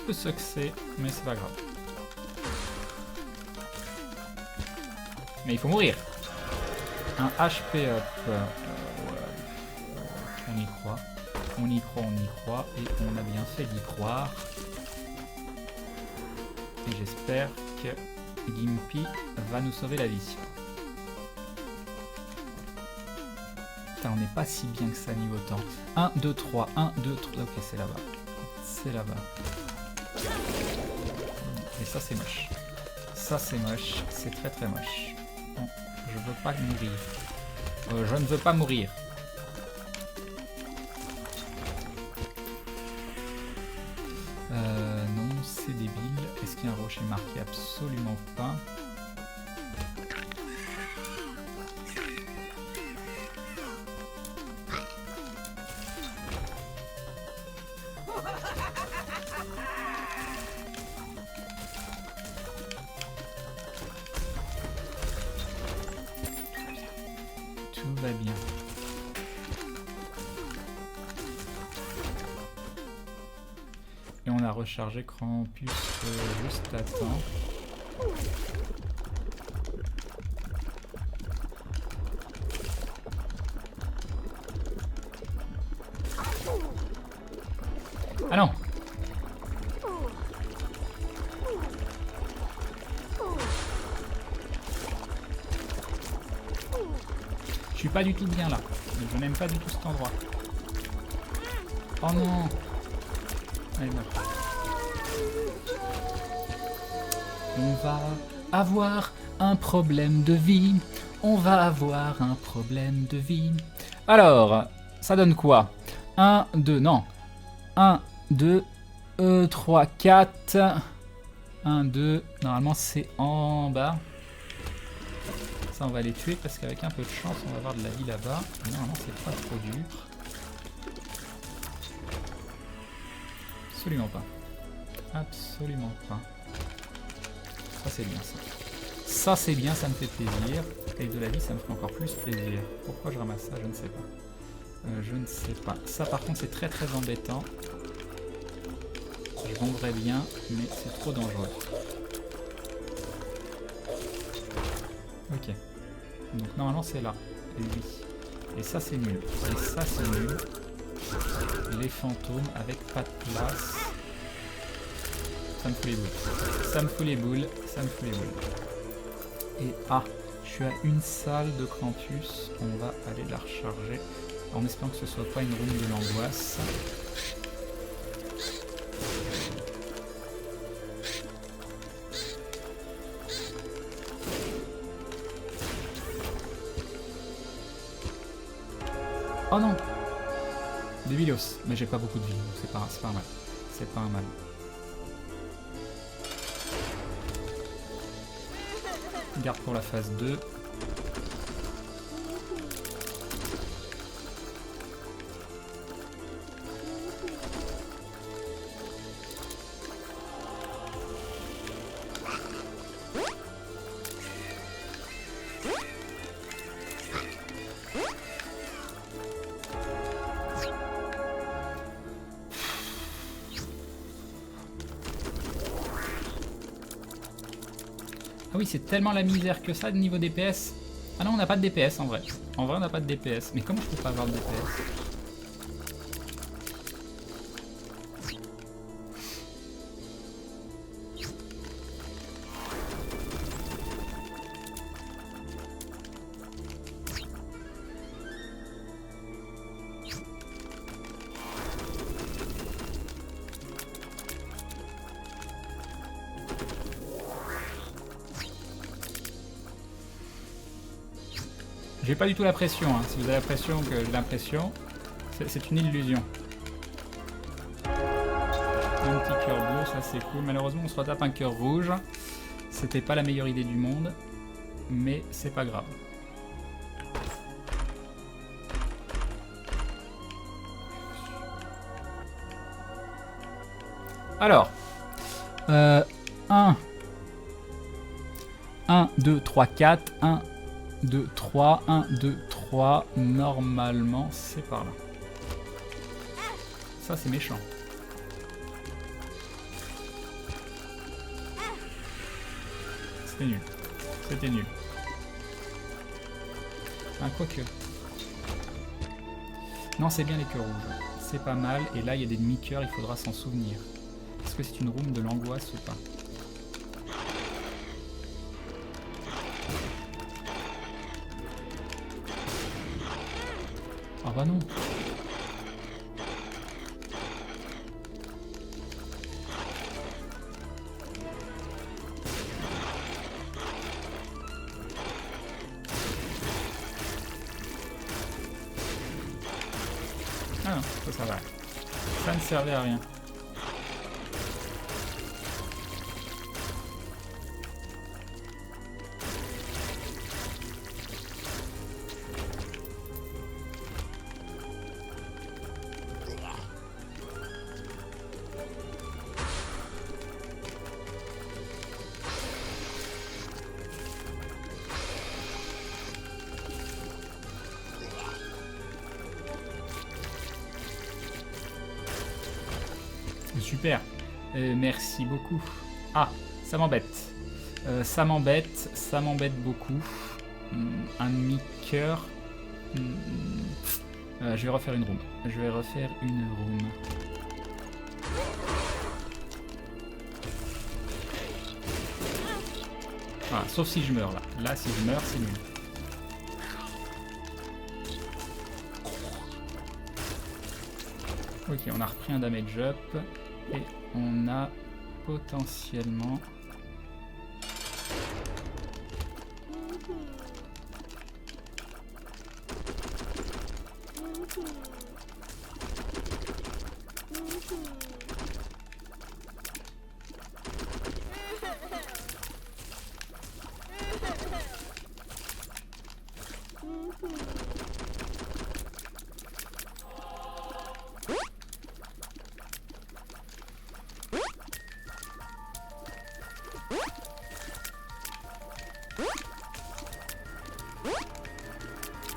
Le succès, mais c'est pas grave. Mais il faut mourir. Un HP up. On y croit. On y croit, on y croit. Et on a bien fait d'y croire. Et j'espère que Gimpy va nous sauver la vie. Putain, on n'est pas si bien que ça niveau temps. 1, 2, 3, 1, 2, 3. Ok, c'est là-bas. C'est là-bas. Et ça, c'est moche. Ça, c'est moche. C'est très très moche. Non, je veux pas mourir. Je ne veux pas mourir. Non, c'est débile. Est-ce qu'il y a un rocher marqué? Absolument pas. Tout va bien. Et on a rechargé Krampus juste à temps. Ah non! Je suis pas du tout bien là. Je n'aime pas du tout cet endroit. Oh non! Allez, meurt. On va avoir un problème de vie. On va avoir un problème de vie. Alors, Ça donne quoi? 1, 2, non. 1, 2, 3, 4. 1, 2. Normalement, c'est en bas. Ça, on va les tuer parce qu'avec un peu de chance, on va avoir de la vie là-bas. Normalement, c'est pas trop dur. Absolument pas. Absolument pas. Ça, c'est bien, ça. Ça, c'est bien, ça me fait plaisir. Et de la vie, ça me fait encore plus plaisir. Pourquoi je ramasse ça? Je ne sais pas. Je ne sais pas. Ça, par contre, c'est très très embêtant. Je vendrais bien, mais c'est trop dangereux. Ok. Donc, normalement, c'est là. Lui. Et ça, c'est nul. Et ça, c'est nul. Les fantômes avec pas de place. Ça me fout les boules. Ça me fout les boules. Ça me fout les boules. Et ah, je suis à une salle de Krampus. On va aller la recharger. En espérant que ce soit pas une room de l'angoisse. Oh non! Des Vilos. Mais j'ai pas beaucoup de vie, donc c'est pas un mal. C'est pas un mal. Garde pour la phase 2. Ah oui, c'est tellement la misère que ça de niveau DPS. Ah non, on n'a pas de DPS en vrai. En vrai, on n'a pas de DPS. Mais comment je peux pas avoir de DPS? J'ai pas du tout la pression, hein. Si vous avez la pression que j'ai l'impression, c'est une illusion. Un petit cœur bleu, ça c'est cool. Malheureusement, on se retape un cœur rouge. C'était pas la meilleure idée du monde, mais c'est pas grave. Alors, 1, 2, 3, 4, 1, 2, 3, 1, 2, 3, normalement c'est par là. Ça c'est méchant. C'était nul. C'était nul. Ah, quoique. Non, c'est bien les cœurs rouges. C'est pas mal. Et là, il y a des demi-cœurs, il faudra s'en souvenir. Est-ce que c'est une room de l'angoisse ou pas? Ah bah non. Ah non, ça va. Ça ne servait à rien. Super, merci beaucoup. Ah, ça m'embête. Ça m'embête beaucoup. Un demi-cœur. Je vais refaire une room. Voilà, sauf si je meurs là. Là, si je meurs, c'est nul. Ok, on a repris un damage up. Et on a potentiellement...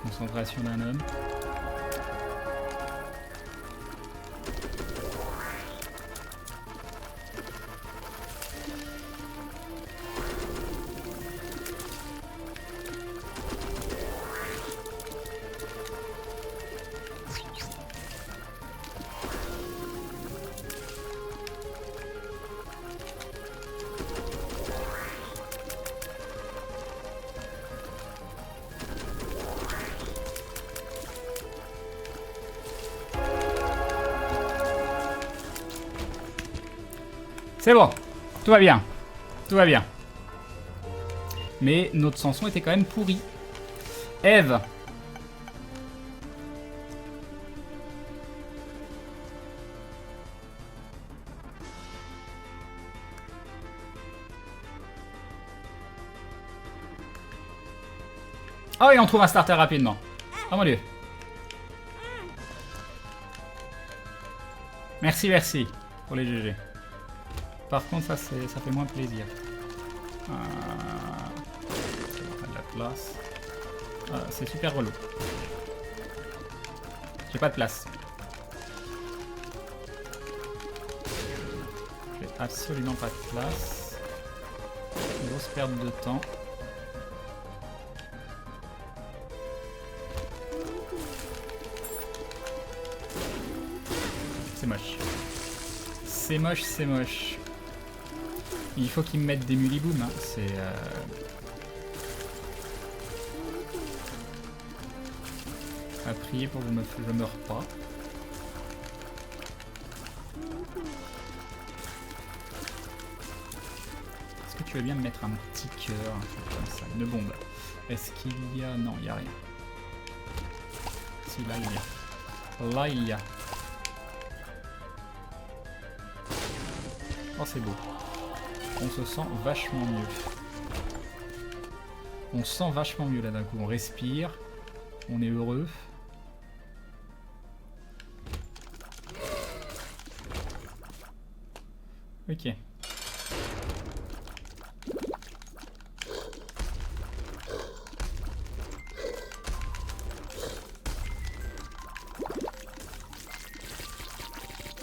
Concentration d'un homme. C'est bon, tout va bien, tout va bien. Mais notre Samson était quand même pourri. Eve. Oh, et on trouve un starter rapidement. Oh mon dieu. Merci, merci pour les GG. Par contre, ça fait moins plaisir. Ça va de la place. C'est super relou. J'ai pas de place. J'ai absolument pas de place. Grosse perte de temps. C'est moche. C'est moche, c'est moche. Il faut qu'ils me mettent des muliboom, hein. C'est... à prier pour que je meure pas. Est-ce que tu veux bien me mettre un petit cœur, un truc comme ça, une bombe? Est-ce qu'il y a... Non, il n'y a rien. Si, là il y a. Là il y a. Oh, c'est beau. On se sent vachement mieux. On se sent vachement mieux là d'un coup. On respire. On est heureux. Ok.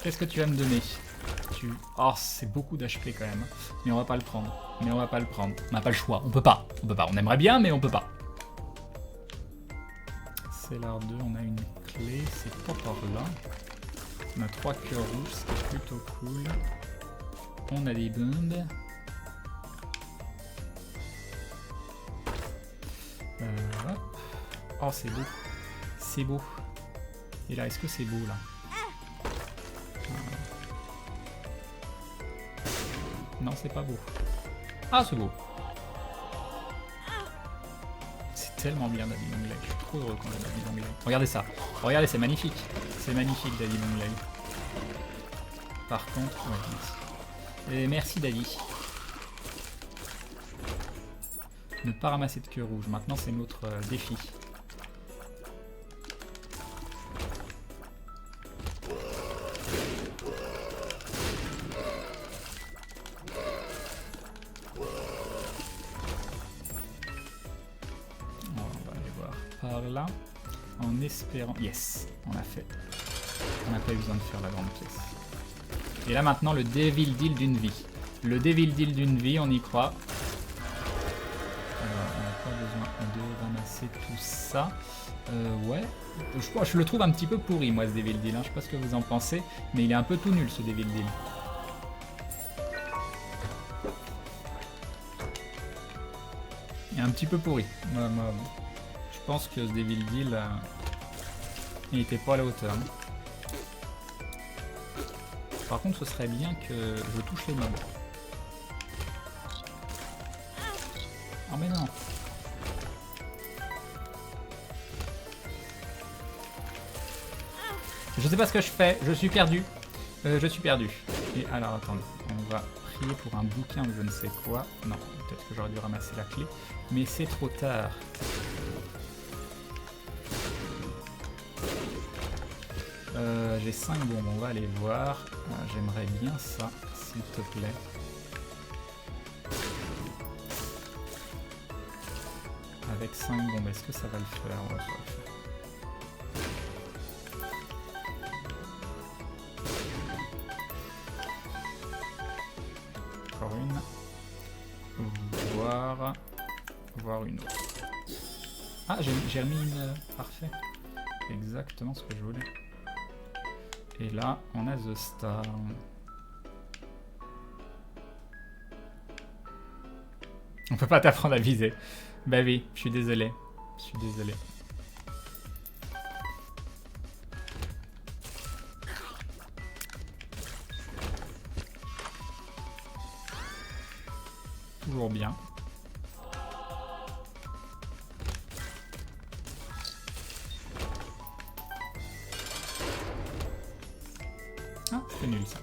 Qu'est-ce que tu vas me donner? Oh, c'est beaucoup d'HP quand même. Mais on va pas le prendre. Mais on va pas le prendre. On n'a pas le choix. On peut pas. On peut pas. On aimerait bien, mais on peut pas. C'est l'art 2. On a une clé. C'est pas par là. On a 3 cœurs rouges. C'est plutôt cool. On a des bombes. Hop. Oh, c'est beau. C'est beau. Et là, est-ce que c'est beau là? Non, c'est pas beau. Ah, c'est beau. C'est tellement bien Daddy Long Leg. Je suis trop heureux quand j'ai Daddy Long Leg. Regardez ça. Regardez, c'est magnifique. C'est magnifique Daddy Long Leg. Par contre, ouais, merci. Et merci Daddy. Ne pas ramasser de queue rouge. Maintenant, c'est notre défi. Là, en espérant... Yes, on a fait. On n'a pas eu besoin de faire la grande pièce. Et là maintenant le Devil Deal d'une vie. Le Devil Deal d'une vie, on y croit. Alors, on n'a pas besoin de ramasser tout ça. Ouais, je le trouve un petit peu pourri moi ce Devil Deal. Hein. Je sais pas ce que vous en pensez, mais il est un peu tout nul ce Devil Deal. Il est un petit peu pourri. Je pense que ce Devil Deal, il n'était pas à la hauteur. Par contre, ce serait bien que je touche les mobs. Oh mais non. Je sais pas ce que je fais, je suis perdu. Je suis perdu. Et alors attendez, on va prier pour un bouquin ou je ne sais quoi. Non, peut-être que j'aurais dû ramasser la clé. Mais c'est trop tard. J'ai 5 bombes, on va aller voir. J'aimerais bien ça, s'il te plaît. Avec 5 bombes, est-ce que ça va le faire? Ouais, ça va le faire. Encore une. Voir une autre. Ah, j'ai remis une... Parfait. Exactement ce que je voulais. Et là, on a The Star. On peut pas t'apprendre à viser. Bah oui, je suis désolé. Je suis désolé. Toujours bien. Ah, c'est nul ça.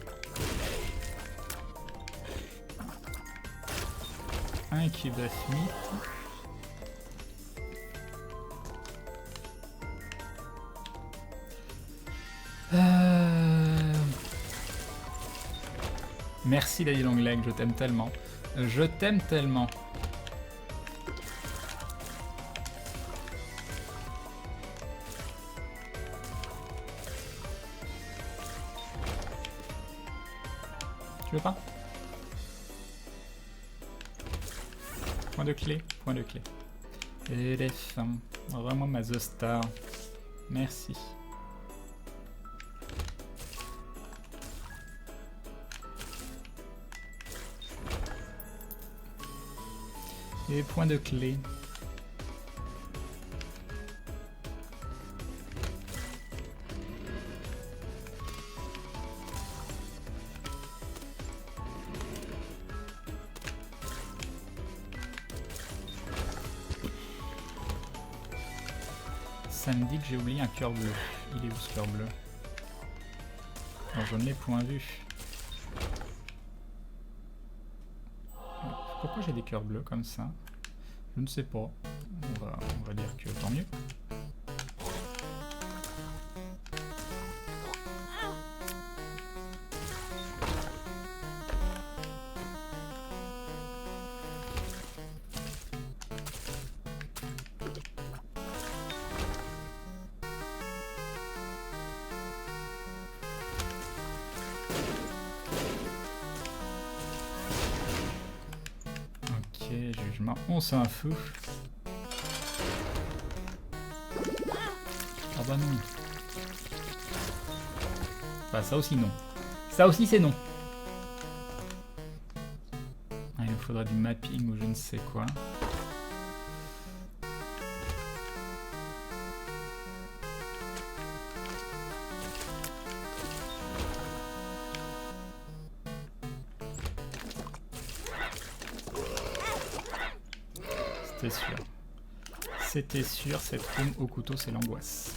Un cube de Smith. Merci Daddy Longleg, je t'aime tellement. Je t'aime tellement. Tu veux pas? Point de clé, point de clé. Et les femmes. Vraiment ma The Star. Merci. Et point de clé. Ça me dit que j'ai oublié un cœur bleu. Il est où ce cœur bleu? Alors je ne l'ai point vu. Pourquoi j'ai des cœurs bleus comme ça? Je ne sais pas. On va dire que tant mieux. Jugement, on s'en fout. Ah bah non. Bah ça aussi non. Ça aussi c'est non. Ah, il nous faudra du mapping ou je ne sais quoi. C'était sûr. C'était sûr, cette room au couteau, c'est l'angoisse.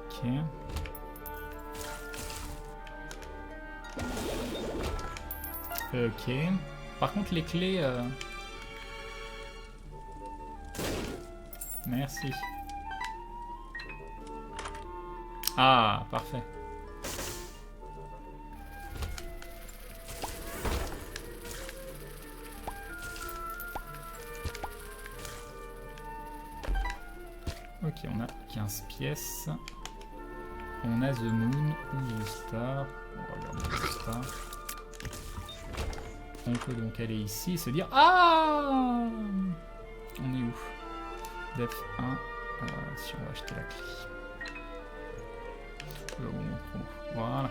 Ok. Ok. Par contre, les clés... Merci. Ah, parfait. Ok, on a 15 pièces. On a The Moon ou The Star. On va regarder The Star. On peut donc aller ici et se dire... Ah! On est où? Def 1. Si on va acheter la clé. Voilà.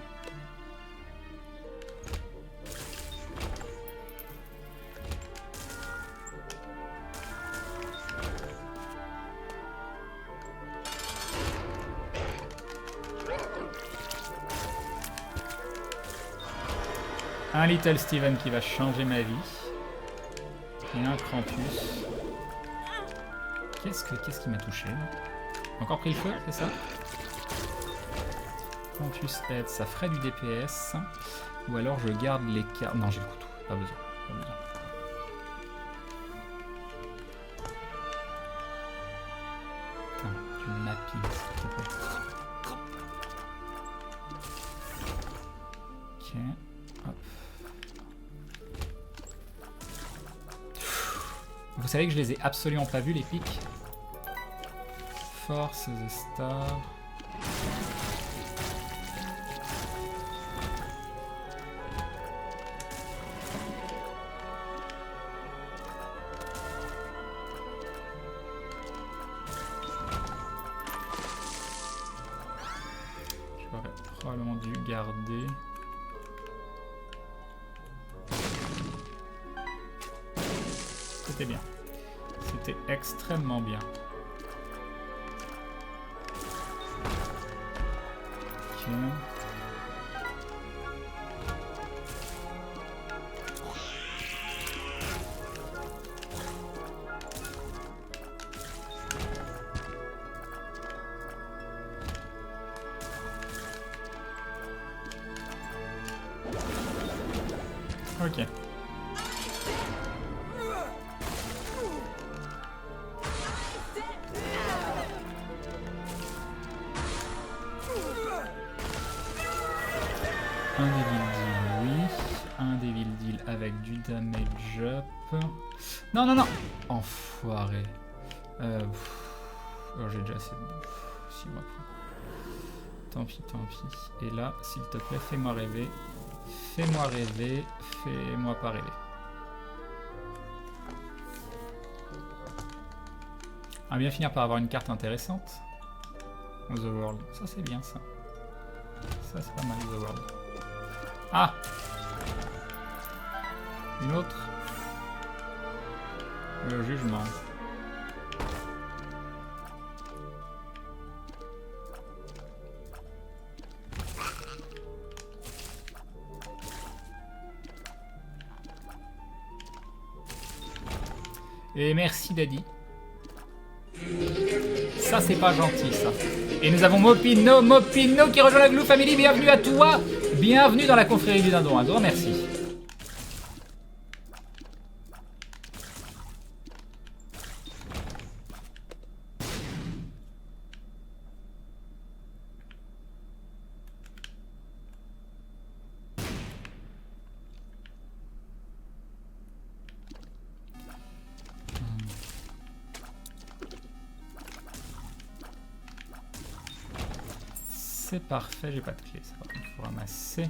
Un Little Steven qui va changer ma vie. Et un Krampus. Qu'est-ce qui m'a touché là? Encore pris le feu, c'est ça? Krampus aide, ça ferait du DPS. Ou alors je garde les cartes. Non, j'ai le couteau, pas besoin. Pas besoin. Putain, du mapping, s'il te plaît. Ok, hop. Vous savez que je les ai absolument pas vus les pics. Force, The Star. J'aurais probablement dû garder. C'était bien. C'était extrêmement bien. Ok. Ok. Un Devil Deal, oui. Un Devil Deal avec du damage up. Non, non, non. Enfoiré. Oh, j'ai déjà assez de... 6 mois après. Tant pis, tant pis. Et là, s'il te plaît, fais-moi rêver. Fais-moi rêver. Fais-moi pas rêver. On va bien finir par avoir une carte intéressante. The World. Ça, c'est bien, ça. Ça, c'est pas mal, The World. Ah! Une autre. Le jugement. Et merci Daddy. Ça c'est pas gentil ça. Et nous avons Mopino qui rejoint la Glue Family. Bienvenue à toi. Bienvenue dans la confrérie du dindon. Un grand merci. C'est parfait, j'ai pas de clé, ça va, il faut ramasser.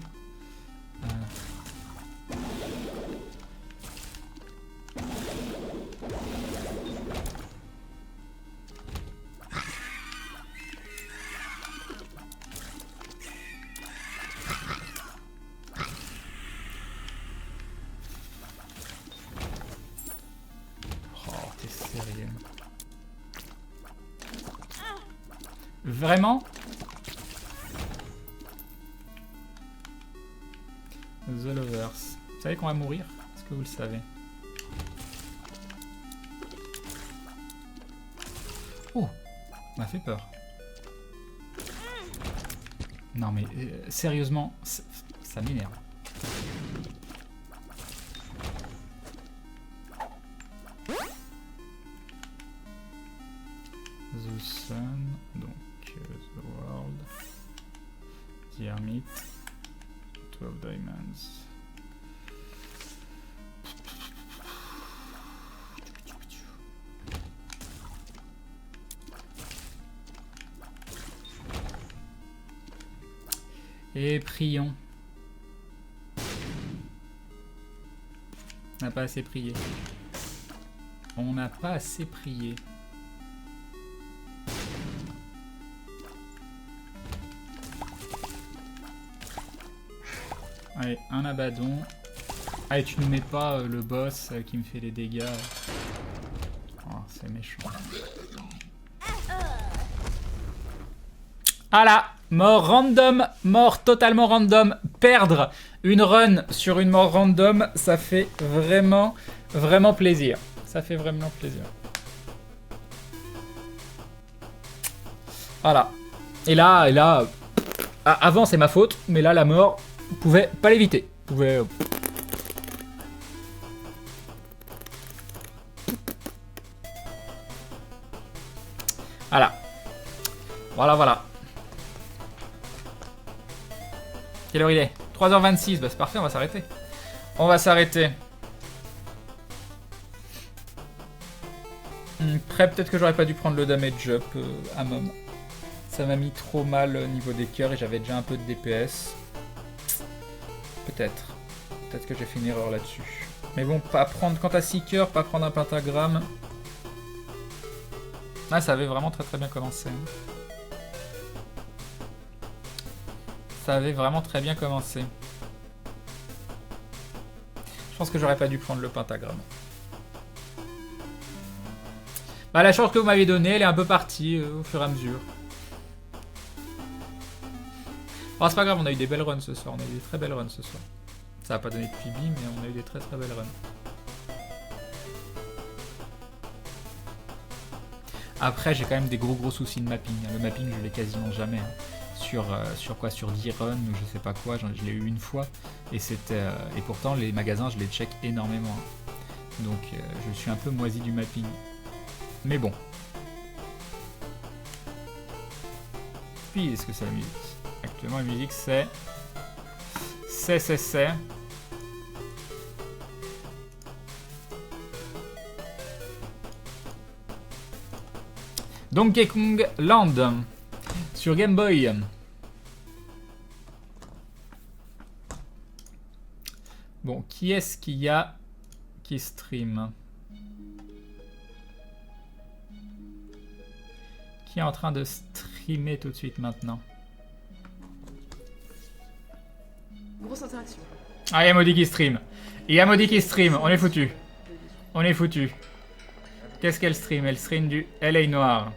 Oh, t'es sérieux? Vraiment? The Lovers. Vous savez qu'on va mourir? Est-ce que vous le savez? Oh! On m'a fait peur. Non mais sérieusement, ça m'énerve. The Sun, donc The World, The Hermit. 12 diamonds. Et prions. On n'a pas assez prié. On n'a pas assez prié. Allez, un Abaddon. Allez, tu nous mets pas le boss qui me fait les dégâts. Oh, c'est méchant. Ah là! Mort random, mort totalement random. Perdre une run sur une mort random, ça fait vraiment, vraiment plaisir. Ça fait vraiment plaisir. Voilà. Et là, avant c'est ma faute, mais là la mort pouvait pas l'éviter. Pouvait. Voilà. Voilà. Quelle heure il est? 3h26, bah c'est parfait, on va s'arrêter. On va s'arrêter. Après, peut-être que j'aurais pas dû prendre le damage up à Mom. Ça m'a mis trop mal au niveau des cœurs et j'avais déjà un peu de DPS. Peut-être. Peut-être que j'ai fait une erreur là-dessus. Mais bon, pas prendre quand t'as 6 cœurs, pas prendre un pentagramme. Ah, ça avait vraiment très bien commencé. Ça avait vraiment très bien commencé. Je pense que j'aurais pas dû prendre le pentagramme. Bah, la chance que vous m'avez donnée, elle est un peu partie au fur et à mesure. Oh, c'est pas grave, on a eu des belles runs ce soir. On a eu des très belles runs ce soir. Ça a pas donné de PB, mais on a eu des très belles runs. Après, j'ai quand même des gros soucis de mapping. Le mapping, je l'ai quasiment jamais. Sur quoi? Sur 10 runs ou je sais pas quoi. Je l'ai eu une fois. Et et pourtant, les magasins, je les check énormément. Donc, je suis un peu moisi du mapping. Mais bon. Puis, est-ce que c'est la musique? Actuellement, la musique, c'est... Donkey Kong Land sur Game Boy. Bon, qui est-ce qu'il y a qui stream? Qui est en train de streamer tout de suite maintenant? Grosse interaction. Ah, il y a Maudit qui stream. On est foutu. Qu'est-ce qu'elle stream? Elle stream du LA Noir.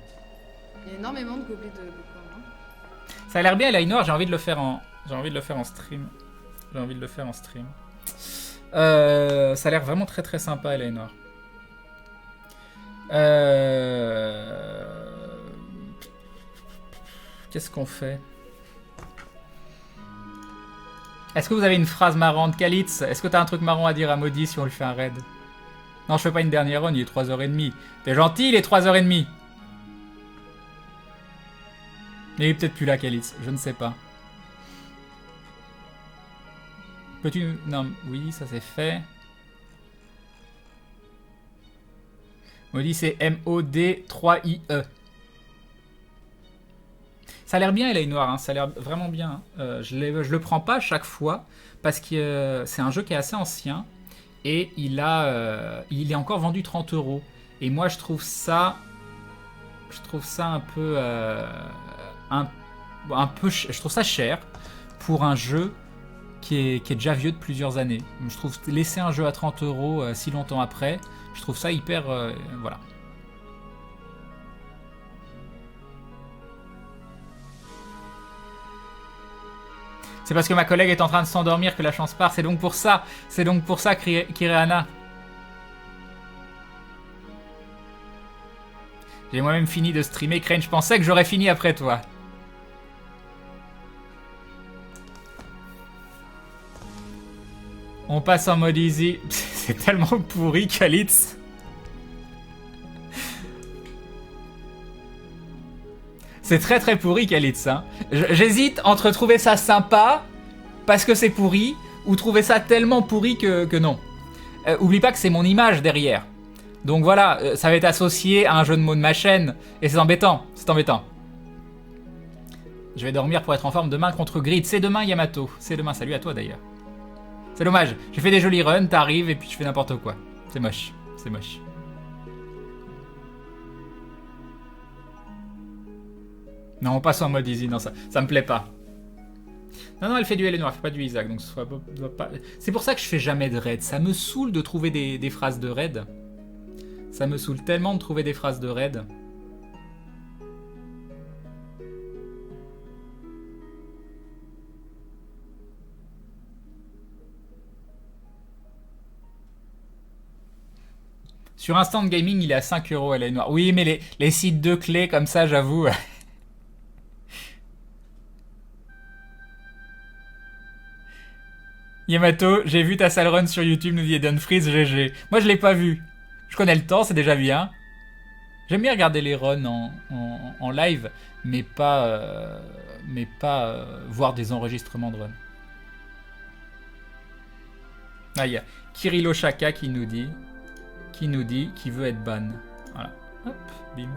Il y a énormément de copies de quoi, hein. Ça a l'air bien LA Noir, j'ai envie de le faire en stream. Ça a l'air vraiment très sympa LA Noir. Qu'est-ce qu'on fait? Est-ce que vous avez une phrase marrante, Kalitz? Est-ce que t'as un truc marrant à dire à Maudit si on lui fait un raid? Non, je fais pas une dernière run, il est 3h30. T'es gentil, il est 3h30. Il est peut-être plus là, Kalitz, je ne sais pas. Peux-tu... Non, oui, ça c'est fait. Maudit, c'est MOD3IE. Ça a l'air bien, LA Noir, hein. Ça a l'air vraiment bien. Je le prends pas à chaque fois, parce que c'est un jeu qui est assez ancien, et il est encore vendu 30 €. Et moi, je trouve ça un peu... je trouve ça cher pour un jeu qui est déjà vieux de plusieurs années. Je trouve laisser un jeu à 30 € si longtemps après, je trouve ça hyper... voilà. C'est parce que ma collègue est en train de s'endormir que la chance part. C'est donc pour ça, Kireana. J'ai moi-même fini de streamer, Crane. Je pensais que j'aurais fini après toi. On passe en mode easy. C'est tellement pourri, Kalitz. C'est très pourri, Kalitz. Hein. J'hésite entre trouver ça sympa, parce que c'est pourri, ou trouver ça tellement pourri que non. Oublie pas que c'est mon image derrière. Donc voilà, ça va être associé à un jeu de mots de ma chaîne, et c'est embêtant, Je vais dormir pour être en forme demain contre Grid. C'est demain, Yamato. C'est demain, salut à toi d'ailleurs. C'est dommage, j'ai fait des jolis runs, t'arrives et puis je fais n'importe quoi. C'est moche. Non, on passe en mode easy, non, ça me plaît pas. Non, elle fait du LA Noir, elle fait pas du Isaac, donc ce soit pas... C'est pour ça que je fais jamais de raid. Ça me saoule de trouver des phrases de raid. Ça me saoule tellement de trouver des phrases de raid. Sur Instant Gaming, il est à 5 € LA Noire. Oui, mais les sites de clés comme ça, j'avoue. Yamato, j'ai vu ta sale run sur YouTube, nous dit Eden Freeze, GG. Moi, je l'ai pas vu. Je connais le temps, c'est déjà bien. J'aime bien regarder les runs en live, mais pas, voir des enregistrements de runs. Ah, il y a Kirilo Shaka qui nous dit qu'il veut être ban. Voilà. Hop, bim.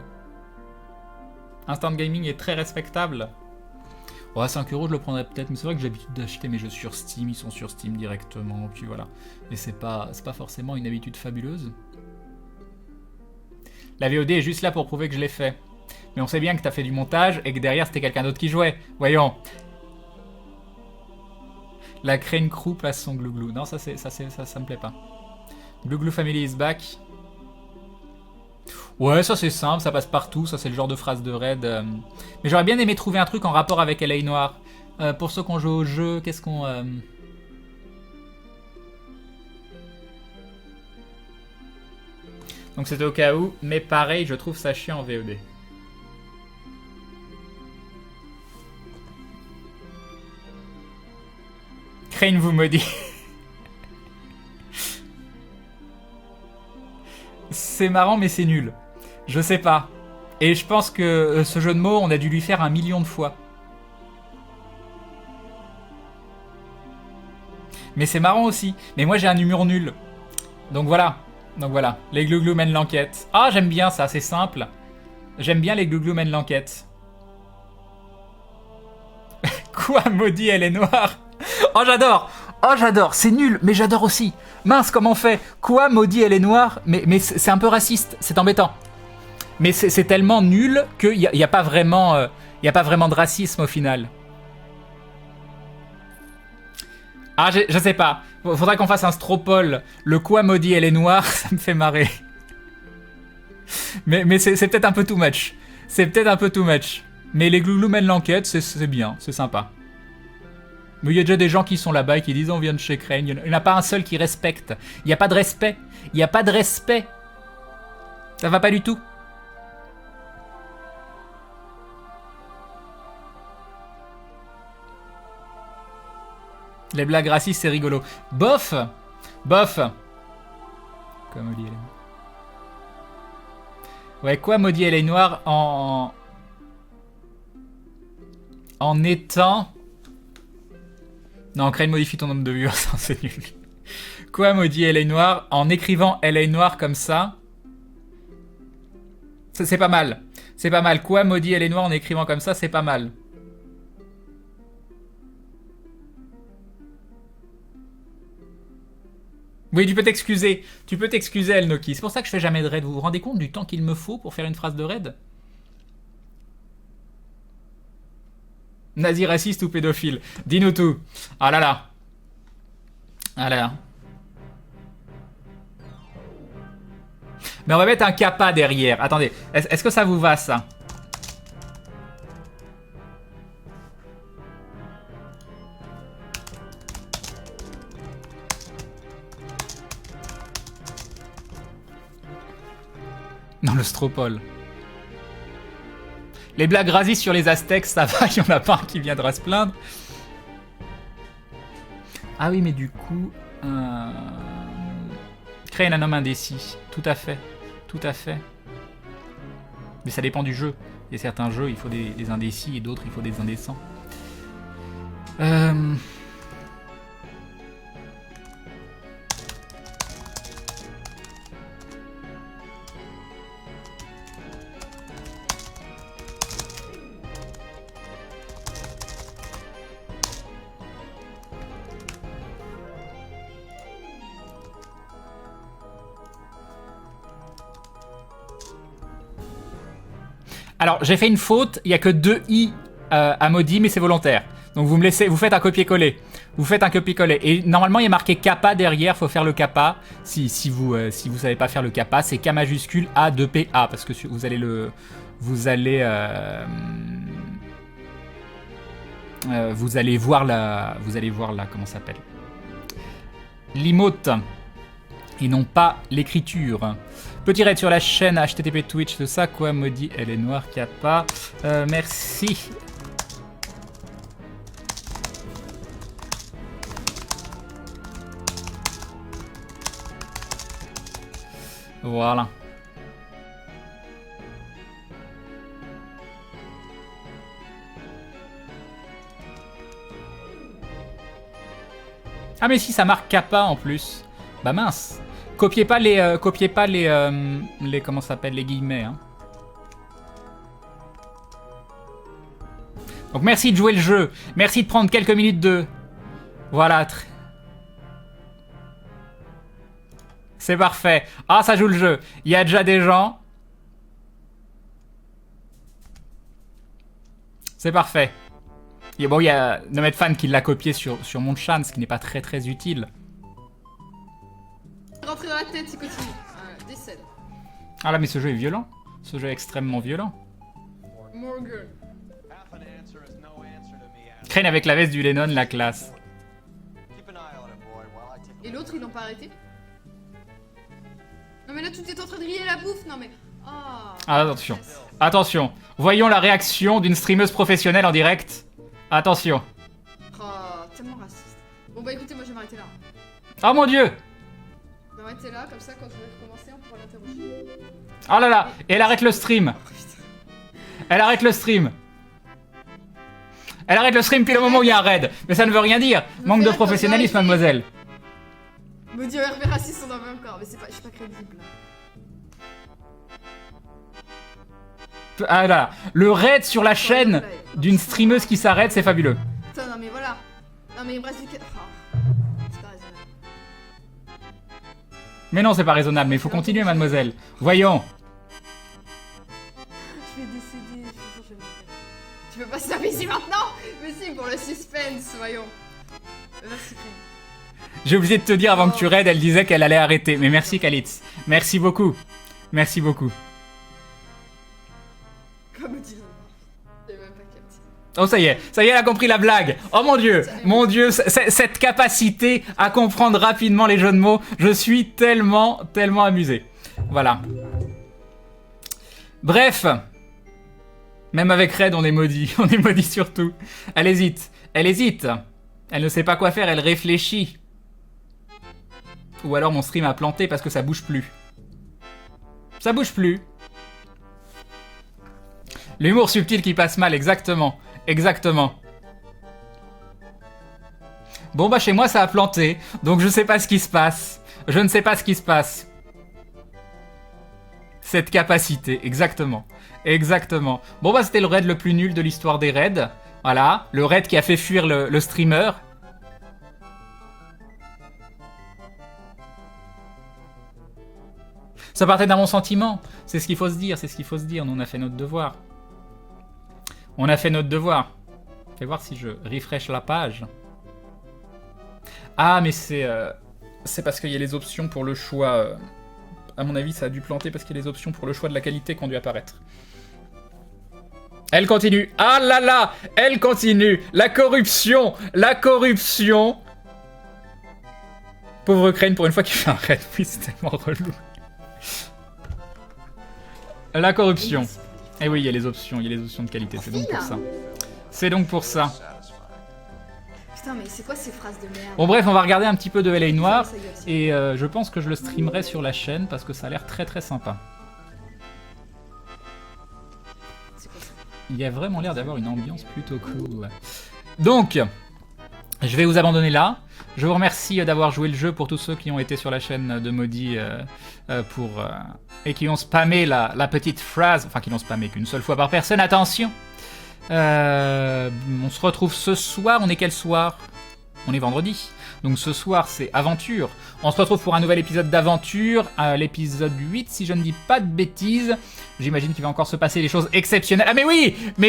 Instant Gaming est très respectable. Oh, à 5 € je le prendrais peut-être, mais c'est vrai que j'ai l'habitude d'acheter mes jeux sur Steam, ils sont sur Steam directement, puis voilà. Et c'est pas forcément une habitude fabuleuse. La VOD est juste là pour prouver que je l'ai fait. Mais on sait bien que t'as fait du montage et que derrière c'était quelqu'un d'autre qui jouait. Voyons. La Crane Crew place son glouglou. Non, ça me plaît pas. Glouglou Family is back. Ouais, ça c'est simple, ça passe partout, ça c'est le genre de phrase de raid. Mais j'aurais bien aimé trouver un truc en rapport avec LA Noire. Pour ceux qui ont joué au jeu, qu'est-ce qu'on... Donc c'était au cas où, mais pareil, je trouve ça chiant en VOD. Crane vous maudit. C'est marrant, mais c'est nul. Je sais pas. Et je pense que ce jeu de mots, on a dû lui faire 1 million de fois. Mais c'est marrant aussi. Mais moi, j'ai un humour nul. Donc voilà. Les glouglous mènent l'enquête. Ah, j'aime bien ça, c'est simple. J'aime bien les glouglous mènent l'enquête. Quoi, maudit, elle est noire. Oh, j'adore. Oh, j'adore. C'est nul, mais j'adore aussi. Mince, comment on fait? Quoi, maudit, elle est noire? Mais c'est un peu raciste, c'est embêtant. Mais c'est tellement nul qu'il n'y a pas vraiment de racisme au final. Ah, je sais pas. Faudrait qu'on fasse un stropole. Le quoi, maudit, elle est noire, ça me fait marrer. Mais c'est peut-être un peu too much. C'est peut-être un peu too much. Mais les glouglous mènent l'enquête, c'est bien, c'est sympa. Mais il y a déjà des gens qui sont là-bas et qui disent on vient de chez Crane. Il n'y en a pas un seul qui respecte. Il n'y a pas de respect. Il n'y a pas de respect. Ça va pas du tout. Les blagues racistes, c'est rigolo. Bof. Bof. Quoi, maudit, elle est noire. Ouais, quoi, maudit, elle est noire en étant... Non, Crane modifie ton nombre de viewers, c'est nul. Quoi, maudit, elle est noire en écrivant elle est noire comme ça. C'est pas mal. C'est pas mal. Quoi, maudit, elle est noire en écrivant comme ça, c'est pas mal. Oui, tu peux t'excuser. Tu peux t'excuser, Elnoki. C'est pour ça que je fais jamais de raid. Vous vous rendez compte du temps qu'il me faut pour faire une phrase de raid? Nazi, raciste ou pédophile? Dis-nous tout. Ah là là. Ah là là. Mais on va mettre un kappa derrière. Attendez, est-ce que ça vous va, ça? Non, le stropole. Les blagues racistes sur les Aztèques, ça va, il y en a pas un qui viendra se plaindre. Ah oui, mais du coup... Créer un homme indécis. Tout à fait. Tout à fait. Mais ça dépend du jeu. Il y a certains jeux, il faut des indécis, et d'autres, il faut des indécents. Alors, j'ai fait une faute, il n'y a que 2 i à maudit, mais c'est volontaire. Donc vous faites un copier-coller. Vous faites un copier-coller. Et normalement, il y a marqué kappa derrière, il faut faire le kappa. Si vous savez pas faire le kappa, c'est K majuscule A 2P A, parce que vous allez voir la, comment ça s'appelle, l'emote, et non pas l'écriture. Petit raid sur la chaîne HTTP Twitch, tout ça, quoi, maudit, elle est noire, Kappa. Merci. Voilà. Ah mais si, ça marque Kappa en plus. Bah mince. Copiez pas les comment ça s'appelle, les guillemets. Hein. Donc merci de jouer le jeu. Merci de prendre quelques minutes de... Voilà. C'est parfait. Ah, ça joue le jeu. Il y a déjà des gens. C'est parfait. Et bon, il y a Nomadfan qui l'a copié sur mon chan, ce qui n'est pas très utile. Rentrer dans la tête, il continue. Décède. Ah là, mais ce jeu est violent. Ce jeu est extrêmement violent. Morgan. Crane avec la veste du Lennon, la classe. Et l'autre, ils l'ont pas arrêté? Non mais là, tout est en train de griller la bouffe. Non mais... Ah, attention. Attention. Voyons la réaction d'une streameuse professionnelle en direct. Attention. Oh, tellement raciste. Bon bah écoutez, moi je vais m'arrêter là. Oh mon dieu. Je vais m'arrêter là, comme ça quand je vais recommencer, on pourra l'interroger. Oh là là. Et elle arrête le stream. Elle arrête le stream. Elle arrête le stream puis le moment où il y a un raid. Mais ça ne veut rien dire. Manque de professionnalisme, mademoiselle. Maudit Hervé raciste, on en veut encore. Mais c'est pas, je suis pas crédible. Ah là, le raid sur la chaîne d'une streameuse qui s'arrête, c'est fabuleux. Putain, non mais voilà. Non mais il me reste du... Oh, c'est pas raisonnable. Mais non, c'est pas raisonnable, mais il faut continuer, mademoiselle. Voyons. Je vais décéder, je suis sûre que je vais mourir. Tu peux pas se taper ici maintenant? Mais si, pour le suspense, voyons. Merci, Crane. J'ai oublié de te dire avant que tu raides, elle disait qu'elle allait arrêter. Mais merci, Kalitz. Merci beaucoup. Merci beaucoup. Comme dire. J'ai même pas capté. Oh, ça y est, elle a compris la blague. Oh mon dieu, cette capacité à comprendre rapidement les jeux de mots, je suis tellement amusé. Voilà. Bref. Même avec Red, on est maudit. On est maudit surtout. Elle hésite. Elle ne sait pas quoi faire, elle réfléchit. Ou alors mon stream a planté parce que ça bouge plus. Ça bouge plus. L'humour subtil qui passe mal, exactement. Exactement. Bon bah chez moi ça a planté, donc je sais pas ce qui se passe. Je ne sais pas ce qui se passe. Cette capacité, exactement. Exactement. Bon bah c'était le raid le plus nul de l'histoire des raids. Voilà, le raid qui a fait fuir le streamer. Ça partait d'un bon sentiment. C'est ce qu'il faut se dire, c'est ce qu'il faut se dire. Nous on a fait notre devoir. On a fait notre devoir. Fais voir si je refresh la page. Ah, mais c'est parce qu'il y a les options pour le choix. À mon avis, ça a dû planter parce qu'il y a les options pour le choix de la qualité qui ont dû apparaître. Elle continue. Ah là là, elle continue. La corruption. La corruption. Pauvre Crane, pour une fois qu'il fait un raid. Oui, c'est tellement relou. La corruption. Et oui, il y a les options de qualité, c'est donc pour ça. C'est donc pour ça. Putain, mais c'est quoi ces phrases de merde? Bon bref, on va regarder un petit peu de LA Noire. Et je pense que je le streamerai sur la chaîne parce que ça a l'air très sympa. C'est quoi ça? Il y a vraiment l'air d'avoir une ambiance plutôt cool. Donc, je vais vous abandonner là. Je vous remercie d'avoir joué le jeu pour tous ceux qui ont été sur la chaîne de Maudit et qui ont spammé la petite phrase, enfin qui l'ont spammé qu'une seule fois par personne. Attention, on se retrouve ce soir. On est quel soir? On est vendredi. Donc ce soir c'est Aventure. On se retrouve pour un nouvel épisode d'Aventure, l'épisode 8 si je ne dis pas de bêtises. J'imagine qu'il va encore se passer des choses exceptionnelles. Ah mais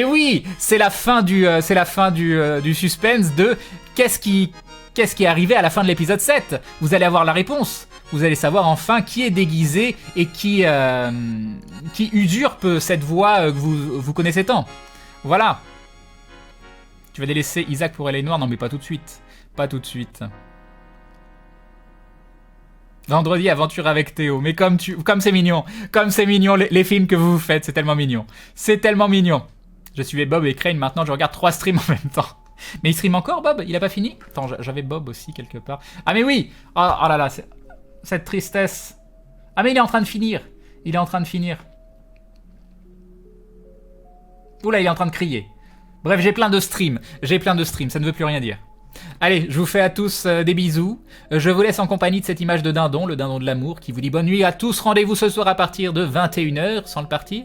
oui, c'est la fin du suspense de qu'est-ce qui est arrivé à la fin de l'épisode 7. Vous allez avoir la réponse. Vous allez savoir enfin qui est déguisé et qui usurpe cette voix que vous connaissez tant. Voilà. Tu vas délaisser Isaac pour LA Noire? Non mais pas tout de suite. Pas tout de suite. Vendredi, aventure avec Théo. Mais comme c'est mignon. Comme c'est mignon, les films que vous faites, c'est tellement mignon. C'est tellement mignon. Je suivais Bob et Crane, maintenant je regarde 3 streams en même temps. Mais il stream encore, Bob? Il a pas fini? Attends, j'avais Bob aussi, quelque part. Ah mais oui! Oh là là, cette tristesse. Ah mais il est en train de finir. Il est en train de finir. Oula, il est en train de crier. Bref, j'ai plein de streams. Ça ne veut plus rien dire. Allez, je vous fais à tous des bisous. Je vous laisse en compagnie de cette image de dindon, le dindon de l'amour, qui vous dit bonne nuit à tous. Rendez-vous ce soir à partir de 21 h, sans le partir.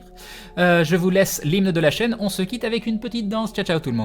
Je vous laisse l'hymne de la chaîne. On se quitte avec une petite danse. Ciao, ciao tout le monde.